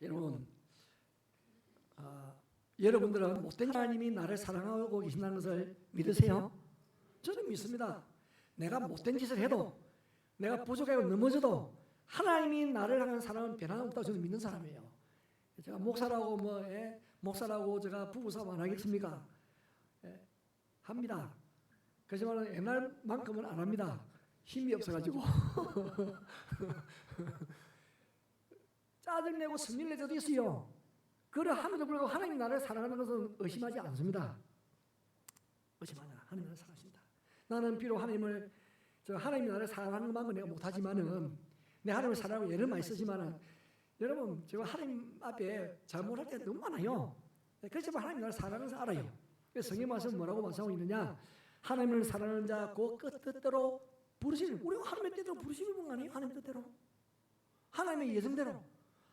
여러분, 여러분들은 못된 하나님이 나를 사랑하고 계신다는 것을 믿으세요? 저는 믿습니다. 내가 못된 짓을 해도 내가 부족하고 넘어져도 하나님이 나를 향한 사랑은 변함없다고 저는 믿는 사람이에요. 제가 목사라고 목사라고 제가 부부싸움 안 하겠습니까? 합니다. 그렇지만 옛날만큼은 안 합니다. 힘이 없어가지고 짜증내고 승리낼 때도 있어요. 그래 하면서 불구하고 하나님이 나를 사랑하는 것은 의심하지 않습니다. 의심하지 않아. 하나님이 나를 사랑하신다. 나는 비록 하나님이 나를 사랑하는 것만은 내가 못하지만은 내 하나님을 사랑하고 예를 많이 쓰지만은 여러분 제가 하나님 앞에 잘못할 때 너무 많아요. 그렇지만 하나님이 나를 사랑하는 것을 알아요. 그래서 성경 말씀 뭐라고 말씀하고 있느냐? 하나님을 사랑하는 자 곧 그 뜻대로 부르시는, 우리가 하나님의 뜻대로 부르시는 분 아니에요? 하나님의 뜻대로, 하나님의 예정대로,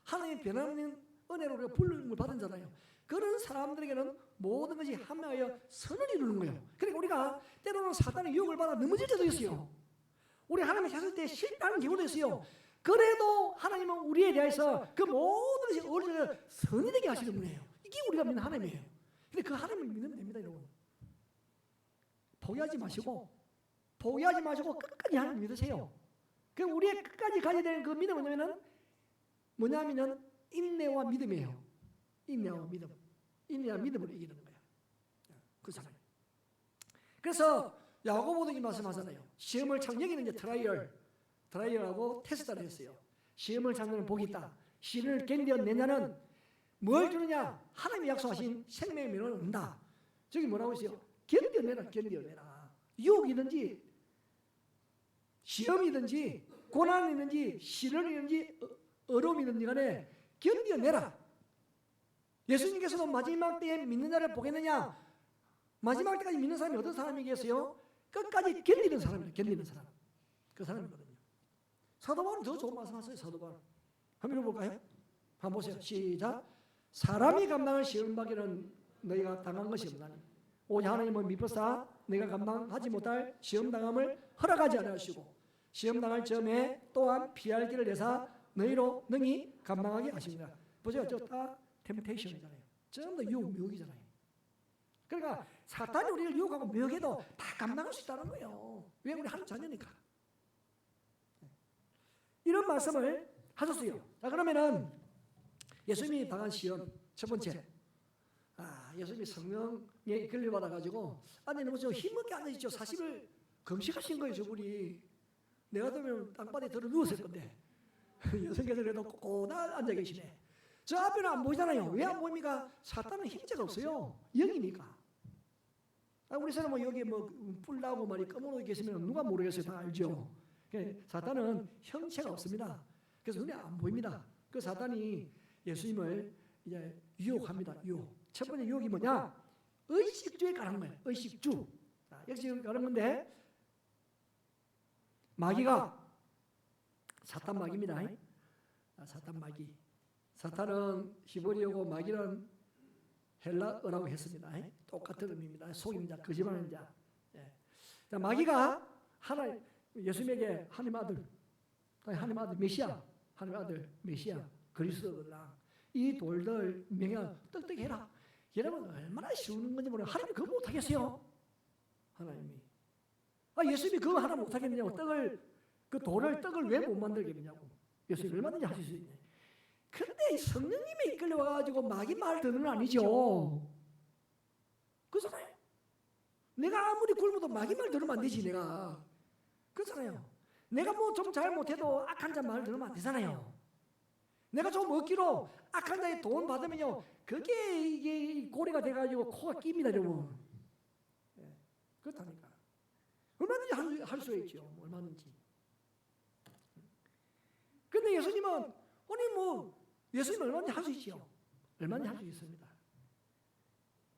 하나님의 변함없는 은혜로 우리가 부름을 받은 자잖아요. 그런 사람들에게는 모든 것이 합력하여 선을 이루는 거예요. 그러니까 우리가 때로는 사단의 유혹을 받아 넘어질 때도 있어요. 우리 하나님을 찾을 때 실패하는 경우도 있어요. 그래도 하나님은 우리에 대해서 그 모든 것이 어우러져 선이 되게 하시는 분이에요. 이게 우리가 믿는 하나님이에요. 근데 그 하나님을 믿으면 됩니다, 여러분. 포기하지 마시고 끝까지 하나님 믿으세요. 그 우리의 끝까지 가져야 되는 그 믿음은 뭐냐면은 인내와 믿음이에요. 인내와 믿음. 인내와 믿음으로 이기는 거예요. 그 사람. 그래서 야고보도 이 말씀하잖아요. 시험을 여기는 이제 트라이얼하고 테스트를 했어요. 시험을 참는 복이 있다. 시련을 견뎌내냐는 뭘 주느냐? 하나님이 약속하신 생명의 면을 얻는다. 저기 뭐라고 했어요? 견뎌내라. 유혹이든지 시험이든지 고난이든지 시련이든지 어려움이든지 간에 견뎌내라. 예수님께서도 마지막 때에 믿는 자를 보겠느냐? 마지막 때까지 믿는 사람이 어떤 사람이겠어요? 끝까지 견디는 사람이에요. 견디는 사람. 그 사람이거든요. 사도 바울은 더 좋은 말씀하세요. 사도 바울. 한번 읽어볼까요? 한번 보세요. 시작. 사람이 감당할 시험받기는 너희가 당한 것이 없나니 오직 하나님은 미쁘사 너희가 감당하지 못할 시험당함을 허락하지 않으시고 시험당할 점에 또한 피할 길을 내사 너희로 능히 감당하게 하십니다. 보세요. 저 다 템테이션이잖아요. 전부 다 유혹이잖아요. 그러니까 사탄이 우리를 유혹하고 미혹해도 다 감당할 수 있다는 거예요. 왜? 우리 하나님 자녀니까. 이런 말씀을 하셨어요. 자, 그러면은 예수님이 당한 시험 첫 번째. 예수님이 성령에 이끌려 받아가지고 안에 너무 힘없게 앉아있죠. 40일 금식하신 거예요. 저분이. 내가 들면 땅바닥에 들어 누웠을 건데 예수님께서 그래도 꼬나 앉아 계시네. 저 앞에는 안 보이잖아요. 왜 안 보입니까? 사탄은 형체가 없어요. 영이니까. 우리 사람은 뭐 여기 뿔 나고 말이 검은 옷에 계시면 누가 모르겠어요. 다 알죠. 사탄은 형체가 없습니다. 그래서 눈에 안 보입니다. 그 사탄이 예수님을 이제 유혹합니다. 유혹. 첫 번째 유혹이 뭐냐? 의식주에 가는 거예요. 의식주. 의식주에 가는 건데 마귀가 사탄 마귀입니다. 사탄 마귀. 사탄은 히브리어고 마귀는 헬라어라고 했습니다. 똑같은 의미입니다. 속이는 자, 거짓말하는 자. 자, 마귀가 예수님에게 하나님 아들, 하나님 아들 메시아, 하나님 아들 메시아, 그리스도라 이 돌들 명예 떡떡이 해라. 여러분 얼마나 쉬운 건지 모르겠어요. 하나님이 그거 못하겠어요? 하나님이. 예수님이 그거 하나 못하겠느냐고. 그 돌을 떡을 왜 못 만들겠느냐고. 예수님이 얼마든지 하실 수 있네. 그런데 성령님이 이끌려와가지고 마귀 말 듣는 건 아니죠. 그렇잖아요. 내가 아무리 굶어도 마귀 말 들으면 안 되지 내가. 그렇잖아요. 내가 뭐 좀 잘못해도 악한 자 말 들으면 안 되잖아요. 내가 좀 억지로 악한 자의 돈 받으면요 그게 이게 고리가 돼가지고 코가 낍니다 여러분. 그렇다니까. 얼마든지 할 수 있죠. 얼마든지. 근데 예수님은 아니 뭐 예수님은 얼마든지 할 수 있죠. 얼마든지 할 수 있습니다.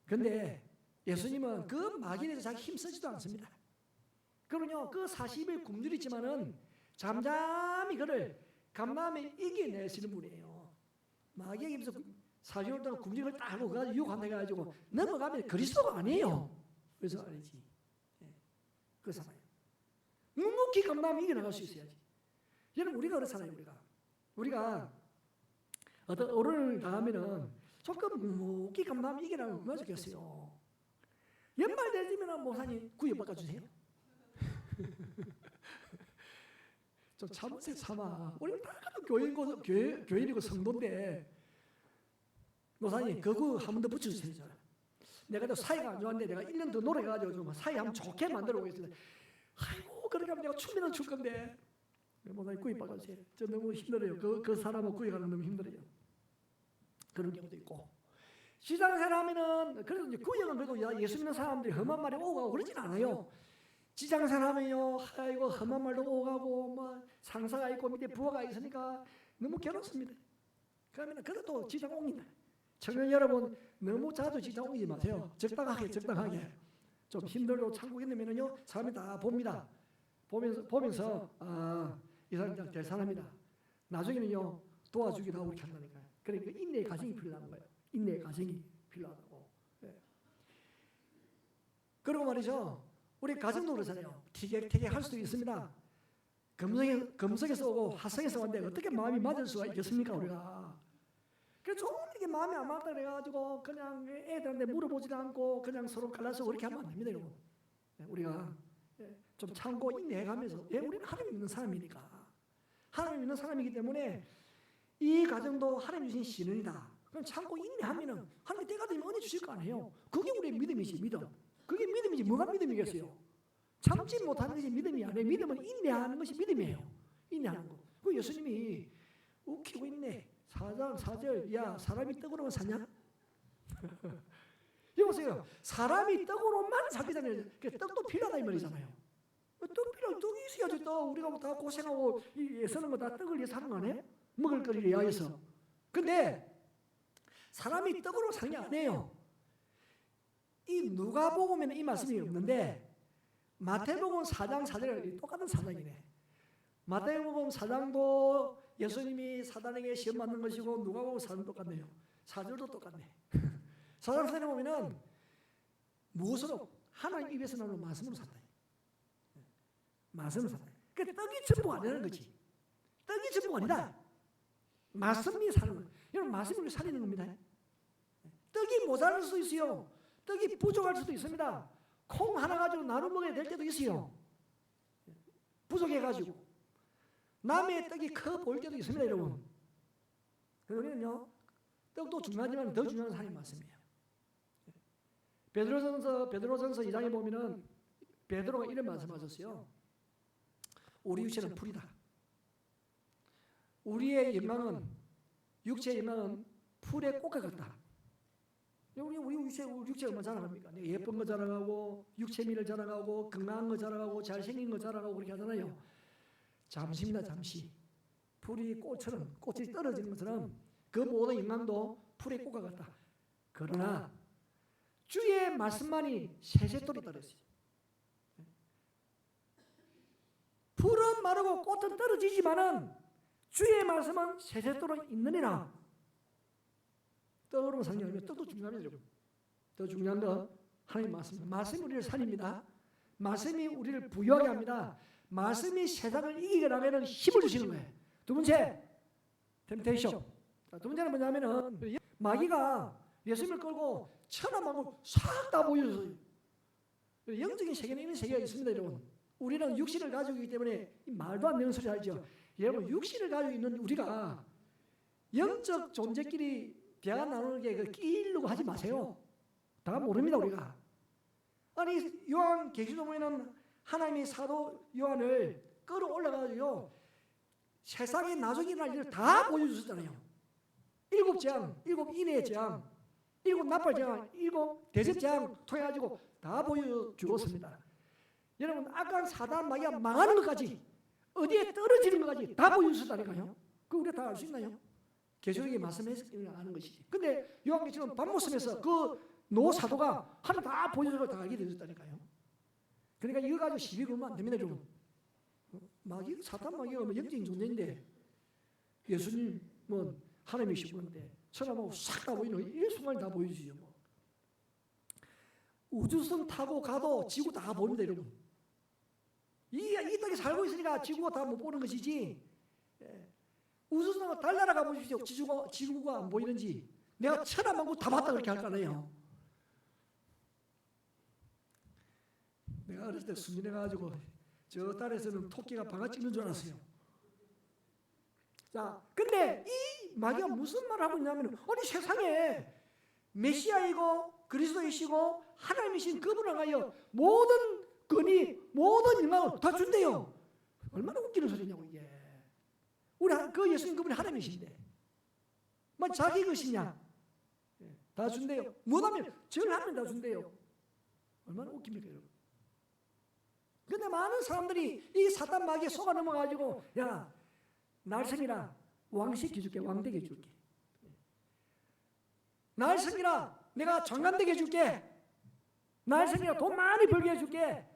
근데 예수님은 그 마귀에 대해서 자기 힘쓰지도 않습니다. 그러면요 그 40일 굶주리지만은 잠잠히 그를 감남에 이겨내시는 분이에요. 마귀에게 입에서 40일 동안 굶주림을 딱 하고 그 유혹한다고 넘어가면 그리스도가 아니에요. 그래서 아니지. 그 사람. 묵묵히 감남에 이겨나갈 수 있어야지. 여러분 우리가 그렇잖아요. 우리가 어떤 어른을 당하면은 조금 묵묵히 감남에 이겨나가면 얼마나 좋겠어요. 연말 되면 목사님 구역 바꿔주세요. 좀 참으세요. 참아. 우리 다 교인이고 성도인데 목사님 그거 한 번 더 붙여주세요. 내가 또 사이가 안 좋았는데 내가 1년 더 노력해가지고 좀 사이 한번 좋게 만들어 보겠습니다. 아이고 그렇게 하면 내가 춤이나 출 건데 목사님 구입 바꿔주세요. 저 너무 힘들어요. 그 사람을 구입하는 너무 힘들어요. 그런 경우도 있고 지장생하면은 그래도 이제 구역은 그래도 예수 믿는 사람들이 험한 말에 오고 가고 그러진 않아요. 지장생하면요 아이고 험한 말도 오고 가고 뭐 상사가 있고 밑에 부하가 있으니까 너무 괴롭습니다. 그러면 그래도 지장 옵니다. 청년 여러분 너무 자주 지장 오지 마세요. 적당하게 좀 힘들고 참고 있으면요 사람이 다 봅니다. 보면서 이 사람 될 사람이다. 나중에는요 도와주기도 하고 이렇게 한다니까요. 그러니까 인내의 과정이 필요한 거예요. 인내의 과정이 필요하다고. 그리고 말이죠. 우리 가정도 그렇잖아요. 티격태격 할 수도 있습니다. 금속에서 오고 화성에서 왔는데 어떻게 마음이 맞을 수가 있겠습니까 우리가. 그래서 좀 이게 마음이 안 맞다 그래가지고 그냥 애들한테 물어보지도 않고 그냥 서로 갈라서 그렇게 하면 안 됩니다 여러분. 우리가 좀 참고 인내해가면서 우리는 하나님 믿는 사람이니까. 하나님 믿는 사람이기 때문에 이 가정도 하나님 주신 신은이다. 그럼 참고 인내하면은 하나님 때가 되면 은혜 주실 거 아니에요. 그게 우리의 믿음이지 믿음. 그게 믿음이지 뭐가 믿음이겠어요. 참지 못하는 것이 믿음이 아니에요. 믿음은 인내하는 것이 믿음이에요. 인내하는 거. 그 예수님이 웃기고 있네. 4장 4절 야 사람이 떡으로만 사냐? 여보세요. 사람이 떡으로만 살기잖아요. 떡도 필요하다 이 말이잖아요. 떡이 있어야지 또 우리가 다 고생하고 애쓰는 거 다 떡을 위해서 하는 거 아니에요? 먹을 거리를 위하여서. 근데 사람이 떡으로 사는 게 아니에요. 이 누가복음에는 이 말씀이 없는데 마태복음 4장 4절이 똑같은 사장이네. 마태복음 4장도 예수님이 사단에게 시험 받는 것이고 누가복음 4장 똑같네요. 4절도 똑같네. 4장 4절에 보면은 무엇으로 하나님 입에서 나오는 말씀으로 산다. 말씀으로 산다. 그러니까 떡이 전부가 아니라는 거지. 떡이 전부가 아니다. 말씀이 사는 거예요. 여러분 말씀을 살리는 겁니다. 떡이 모자랄 수도 있어요. 떡이 부족할 수도 있습니다. 콩 하나 가지고 나눠 먹어야 될 때도 있어요. 부족해가지고 남의 떡이 커 보일 때도 있습니다 여러분. 우리는요 떡도 중요하지만 더 중요한 하나님 말씀이에요. 베드로전서 2장에 보면은 베드로가 이런 말씀하셨어요. 우리 육체는 풀이다. 우리의 영광은 육체의 영광은 풀의 꽃과 같다. 우리 육체 얼마나 자랑합니까? 예쁜 거 자랑하고 육체미를 자랑하고 건강한 거 자랑하고 잘생긴 거 자랑하고 그렇게 하잖아요. 잠시입니다. 잠시. 풀이 꽃처럼 꽃이 떨어지는 것처럼 그 모든 영광도 풀의 꽃과 같다. 그러나 주의 말씀만이 새새돌이 떨어지죠. 풀은 마르고 꽃은 떨어지지만은 주의 말씀은 새새돌은 있느니라. 떡으로 사는 게 아니라 떡도 중요합니다. 여러분. 더 중요한 건 하나님 말씀. 말씀이 우리를 살립니다. 말씀이 우리를 부유하게 합니다. 말씀이 세상을 이기게 하면 힘을 주시는 거예요. 두 번째, 템테이션. 두 번째는 뭐냐면은 마귀가 예수님을 끌고 천하만국 싹 다 보여줬어요. 영적인 세계는 이런 세계가 있습니다, 여러분. 우리는 육신을 가지고 있기 때문에 말도 안 되는 소리 알죠? 여러분, 육신을 가지고 있는 우리가 영적 존재끼리 대화 나누는 게 끼려고 하지 마세요. 다 모릅니다, 우리가. 아니, 요한 계시록에는 하나님이 사도 요한을 끌어올려가지고 세상에 나중에 일어날 일을 다 보여주셨잖아요. 7장, 7 인의 장, 7 나팔 장, 7 대접 장 통해가지고 다 보여주었습니다. 여러분, 악한 사단 마귀가 망하는 것까지, 어디에 떨어지는 것까지 다 보여주셨다니까요. 그거 우리가 다 알 수 있나요? 계시록에 말씀해서 아는 것이지. 근데 요한계시록은 밤모습에서 그 노사도가 하나 다 보여주고 다 알게 되었다니까요. 그러니까 이거 가지고 시비 걸면 안 됩니다, 여러분. 마귀, 사탄 마귀가 영적인 존재인데 예수님 뭐 하나님이시고 그런데 천하보고 싹 다 보이는 이 순간에 다 보여주죠. 뭐. 우주선 타고 가도 지구 다 보입니다, 여러분. 이 땅에 살고 있으니까 지구가 다 못 보는 것이지. 우주선하고 달 날아가 보십시오. 지구가 안 보이는지. 내가 천하만국 다 봤다 그렇게 할 거 아니에요. 내가 어렸을 때 순진해가지고 저 딸에서는 토끼가 방아 찍는 줄 알았어요. 자, 근데 이 마귀가 무슨 말을 하고 있냐면, 아니 세상에 메시아이고 그리스도이시고 하나님이신 그분을 가여 모든 권위, 모든 영광을 다 준대요. 얼마나 웃기는 소리냐고 이게. 우리 그 예수님 그분이 하나님이신데, 뭐 자기 것이냐? 다 준대요. 뭐하면 전하면 다 준대요. 얼마나 웃깁니까, 여러분? 근데 많은 사람들이 이 사단 마귀에 속아 넘어가지고, 야, 날 섬이라 왕 시켜줄게, 왕 되게 해줄게. 날 섬이라 내가 장관 되게 해줄게. 날 섬이라 돈 많이 벌게 해줄게.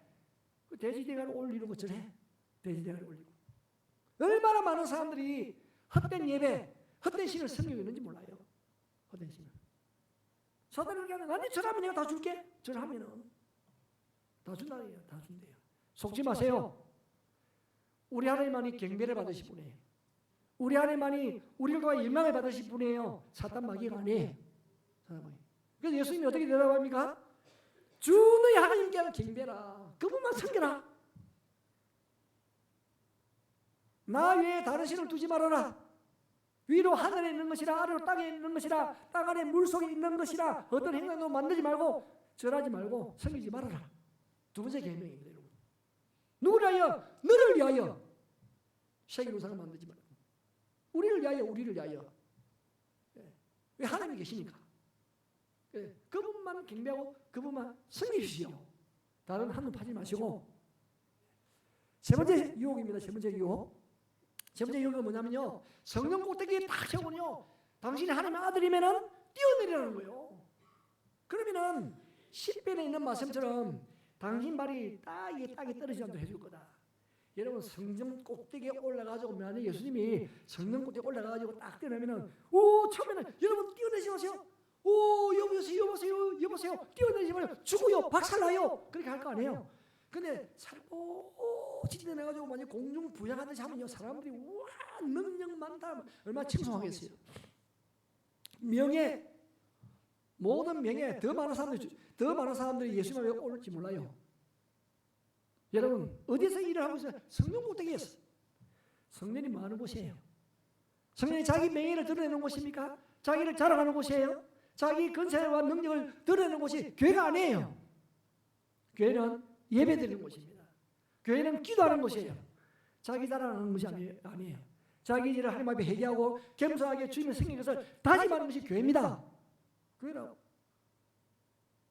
그 돼지대가를 올리는 것처럼 해. 돼지대가를 올리고. 얼마나 많은 사람들이 헛된 예배, 헛된 신을 섬기고 있는지 몰라요. 헛된 신을. 사단이 그렇게 하면, 아니 저라면 내가 다 줄게. 저라면은 다 준다네요. 다 준대요. 속지 마세요. 우리 하나님만이 경배를 받으실 분이에요. 우리 하나님만이 우리를 통해 영광을 받으실 분이에요. 사단 마귀가 아니에요. 그래서 예수님이 어떻게 대답합니까? 주 너희 하나님께 하는 경배라. 그분만 섬겨라. 나 외에 다른 신을 두지 말아라. 위로 하늘에 있는 것이라, 아래로 땅에 있는 것이라, 땅 안에 물속에 있는 것이라, 어떤 행동도 만들지 말고 절하지 말고 섬기지 말아라. 두 번째 계명입니다, 여러분. 누구를 위하여? 너를 위하여. 세계로상을 만들지 말고 우리를 위하여, 우리를 위하여. 왜? 하나님이 계시니까. 그분만 경배하고 그분만 섬기십시오. 다른 한눈 파지 마시고. 세 번째 유혹입니다. 세 번째 유혹. 세 번째 유혹은 뭐냐면요, 성령 꼭대기에 딱 세우면요, 당신이 하나님의 아들이면은 뛰어내리라는 거예요. 그러면은 10편에 있는 말씀처럼 당신 발이 땅에 떨어지지 않도록 해줄 거다. 여러분, 성령 꼭대기에 올라가지고, 만약 예수님이 성령 꼭대기에 올라가가지고 딱 뛰어내면은, 오, 처음에는 여러분 뛰어내지 마세요. 오, 여보세요. 뛰어내지 마세요. 죽어요. 박살나요. 그렇게 할 거 아니에요. 근데 살포시 뛰어내가지고 만약 공중 부양하듯이 하면요, 사람들이 우와, 능력 많다. 얼마나 칭송하겠어요. 명예, 모든 명예, 더 많은 사람들이 예수님을 왜 올지 몰라요. 여러분, 어디서 일을 하고 있어요? 성령 꼭대기에서. 성령이 많은 곳이에요. 성령이 자기 명예를 드러내는 곳입니까? 자기를 자랑하는 곳이에요. 자기 근세와 능력을 드러내는 곳이 교회가 아니에요. 교회는 예배드리는 곳입니다. 교회는 기도하는 곳이에요. 자기 자랑하는 것이 아니에요. 자기 일을 하나님 앞에 회개하고 겸손하게 주님의 생긴 것을 다짐하는 것이 교회입니다. 교회라고.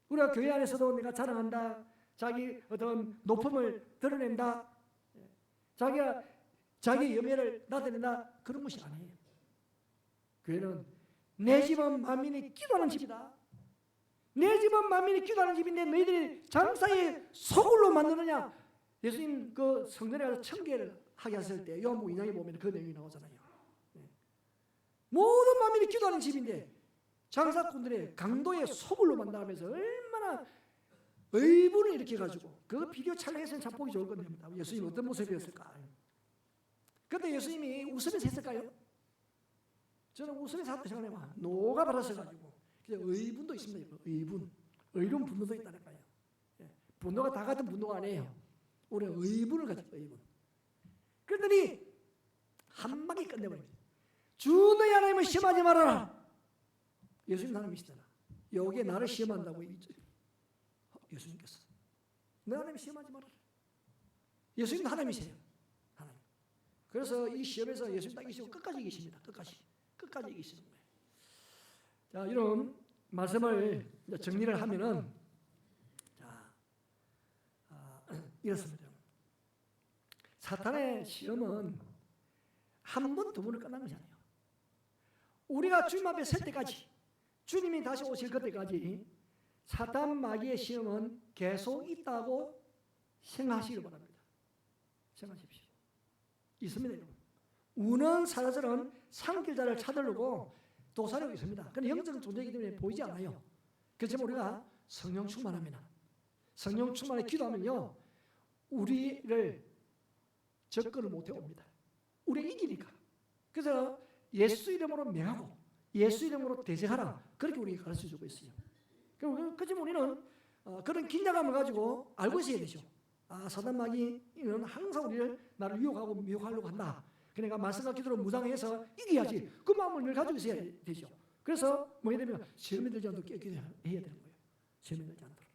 우리가 교회 안에서도 내가 자랑한다, 자기 어떤 높음을 드러낸다, 자기가 자기 염려를 나타낸다, 그런 것이 아니에요. 교회는 내 집은 만민이 기도하는 집이다. 내 집은 만민이 기도하는 집인데 너희들이 장사의 소굴로 만드느냐. 예수님 그 성전에 가서 청계를 하게 하실 때 요한복음 2장에 보면 그 내용이 나오잖아요. 모든 만민이 기도하는 집인데 장사꾼들의 강도의 소굴로 만들면서 얼마나 의분을 이렇게 가지고 그 비디오 촬영해서는 참 보기 좋을 겁니다. 예수님 어떤 모습이었을까? 그때 예수님이 웃으면서 했을까요? 저는 웃으면서 했다 생각해봐. 노가 받았어가지고 의분도 있습니다. 의분, 의로운 분노도 있다는 거예요. 분노가 다 같은 분노가 아니에요. 우리는 의분을 가지고 의분. 그러더니 한 방에 끝내버립니다. 주 너희 하나님을 시험하지 말아라. 예수님 하나님이시잖아. 여기에 나를 시험한다고 예수님께서 너 하나님 시험하지 말아라. 예수님 하나님이세요. 하나님. 그래서 이 시험에서 예수님 딱 이기시고 끝까지 이기십니다. 끝까지 이기시는 거예요. 자, 이런 말씀을 정리를 하면은 이렇습니다. 사탄의 시험은 한 번, 두 번을 끝난 것이 아니에요. 우리가 주님 앞에 설 때까지, 주님이 다시 오실 그때까지 사탄 마귀의 시험은 계속 있다고 생각하시기 바랍니다. 생각하십시오. 있습니다, 여러분. 우는 사자들은 산길자를 찾으려고 도사리고 있습니다. 그런데 영적인 존재이기 때문에 보이지 않아요. 그렇지만 우리가 성령 충만합니다. 성령 충만에 기도하면요, 우리를 접근을 못해 옵니다. 우리가 이기니까. 그래서 예수 이름으로 명하고 예수 이름으로 대적하라. 그렇게 우리에게 가르쳐주고 있어요. 그렇지만 우리는 그런 긴장감을 가지고 알고 있어야 되죠. 사단 마귀는 항상 나를 유혹하고 미혹하려고 한다. 그러니까 말씀과 기도로 무장해서 이겨야지. 그 마음을 늘 가지고 있어야 되죠. 그래서 뭐게 되면 시험에 들지 않도록 기도해야 되는 거예요. 시험에 들지 않도록.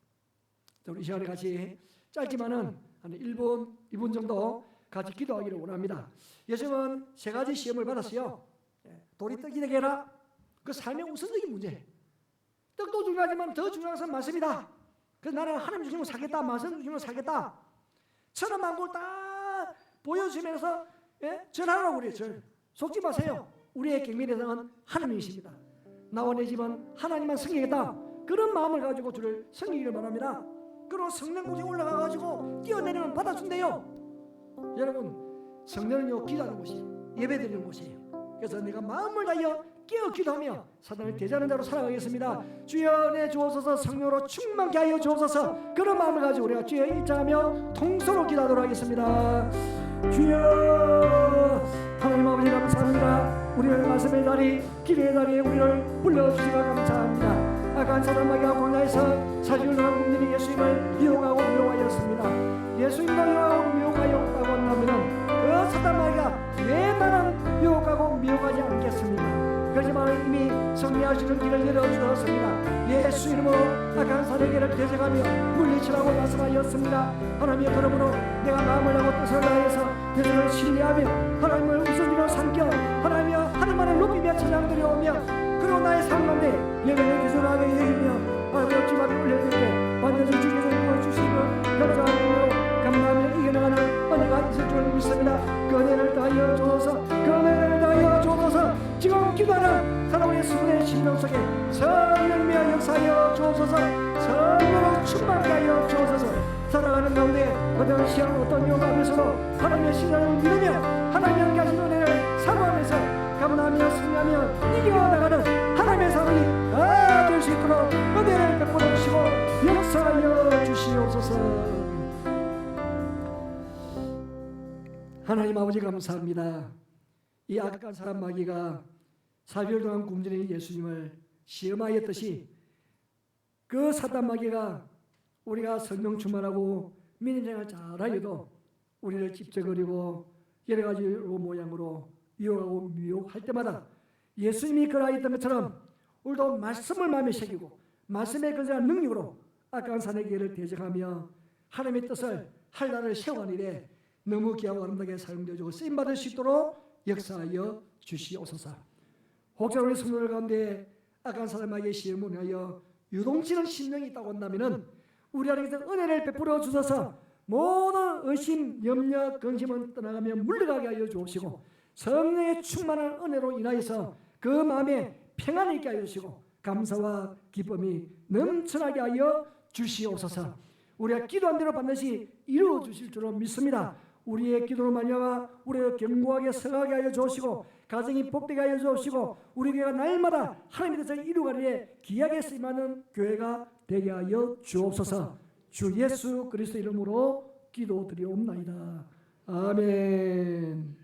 우리 이 시간에 같이 짧지만은 한 1분, 2분 정도 같이 기도하기를 원합니다. 예수님은 세 가지 시험을 받았어요. 돌이 떡이 되게 해라. 그 삶의 우선적인 문제. 떡도 중요하지만 더 중요한 것은 말씀이다. 그래서 나는 하나님 주시면 살겠다. 말씀 주시면 살겠다. 천한 만국을 다 보여주면서 전하라고 그래요. 전. 속지 마세요. 우리의 경민의 상은 하나님이십니다. 나와 내 집은 하나님만 섬기겠다. 그런 마음을 가지고 주를 섬기기를 바랍니다. 그리고 성령궁에 올라가가지고 뛰어내리면 받아준대요. 여러분, 성령은요 기도하는 곳이에요. 예배드리는 곳이에요. 그래서 내가 마음을 다하여 깨어 기도하며 사단을 대적하는 자로 살아가겠습니다. 주여 내 주옵소서. 성령으로 충만케 하여 주옵소서. 그런 마음을 가지고 우리가 주여 일장하며 통소로 기도하도록 하겠습니다. 주여, 하나님 아버지 감사합니다. 우리를 말씀의 자리, 기도의 자리에 우리를 불러주시고 감사합니다. 악한 사단 마귀가 광야에서 사지를 당한 군들이 예수님을 유혹하고 미혹하였습니다. 예수님도 유혹하고 미혹하였다고 한다면 그 사단 마귀가 왜 나는 유혹하고 미혹하지 않겠습니까? 그렇지만 이미 승리하시는 길을 열어주었습니다. 예수 이름으로 악한 사대계를 대적하며 물리치라고 말씀하였습니다. 하나님의 그러므로 내가 마음을 하고 뜻을 다해서 예수를 신뢰하며 하나님을 우선으로 삼겨 하나님이여 하나님만을 높이며 찬양드려오며 그리고 나의 삶 가운데 예배를 기술하게 여기며 하나님의 기밥이 올려드리되 반드시 주께서 보여주시고 감사하며 감사하며 이겨나가는 은혜가 있을 줄 믿습니다. 그 은혜를 다하여 주옵소서. 그 은혜를 다하여 주옵소서. 지금 기도하는 사랑의 수분의 심령 속에 성령이여 역사하여 주옵소서. 성령으로 충만하게 하여 주옵소서. 살아가는 가운데 어떤 시험 어떤 유혹 앞에서도 하나님의 신앙을 믿으며 하나님의 함께 하신 은혜를 사모하면서 감사하며 승리하며 이겨나가는 하나님의 사람이 될 수 있도록 은혜를 베풀어 주시고 역사하여 주시옵소서. 하나님 아버지 감사합니다. 이 악한 사람 마귀가 4개월 동안 굶주린 예수님을 시험하였듯이 그 사단 마귀가 우리가 성령 충만하고 믿는 생활 잘하여도 우리를 찝쩍거리고 여러 가지 모양으로 유혹하고 미혹할 때마다 예수님이 그러하였던 것처럼 우리도 말씀을 마음에 새기고 말씀의 건전한 능력으로 악한 사단의 길을 대적하며 하나님의 뜻을 할 날을 세워가는 일에 너무 귀하고 아름답게 사용되어주고 쓰임받을 수 있도록 역사하여 주시옵소서. 혹자 우리 성도들 가운데 악한 사람에게 시험을 하여 유동치는 심령이 있다고 한다면 우리 안에서 은혜를 베풀어 주셔서 모든 의심, 염려, 근심은 떠나가며 물러가게 하여 주옵시고 성령의 충만한 은혜로 인하여서 그 마음에 평안이 있게 하여 주시고 감사와 기쁨이 넘쳐나게 하여 주시옵소서. 우리가 기도한 대로 반드시 이루어 주실 줄로 믿습니다. 우리의 기도로 말미암아 우리를 견고하게 서가게 하여 주시고 가정이 복되게 하여 주시고 우리 교회가 날마다 하나님의 뜻을 이루가리에 귀하게 쓰임하는 교회가 되게 하여 주옵소서. 주 예수 그리스도 이름으로 기도드리옵나이다. 아멘.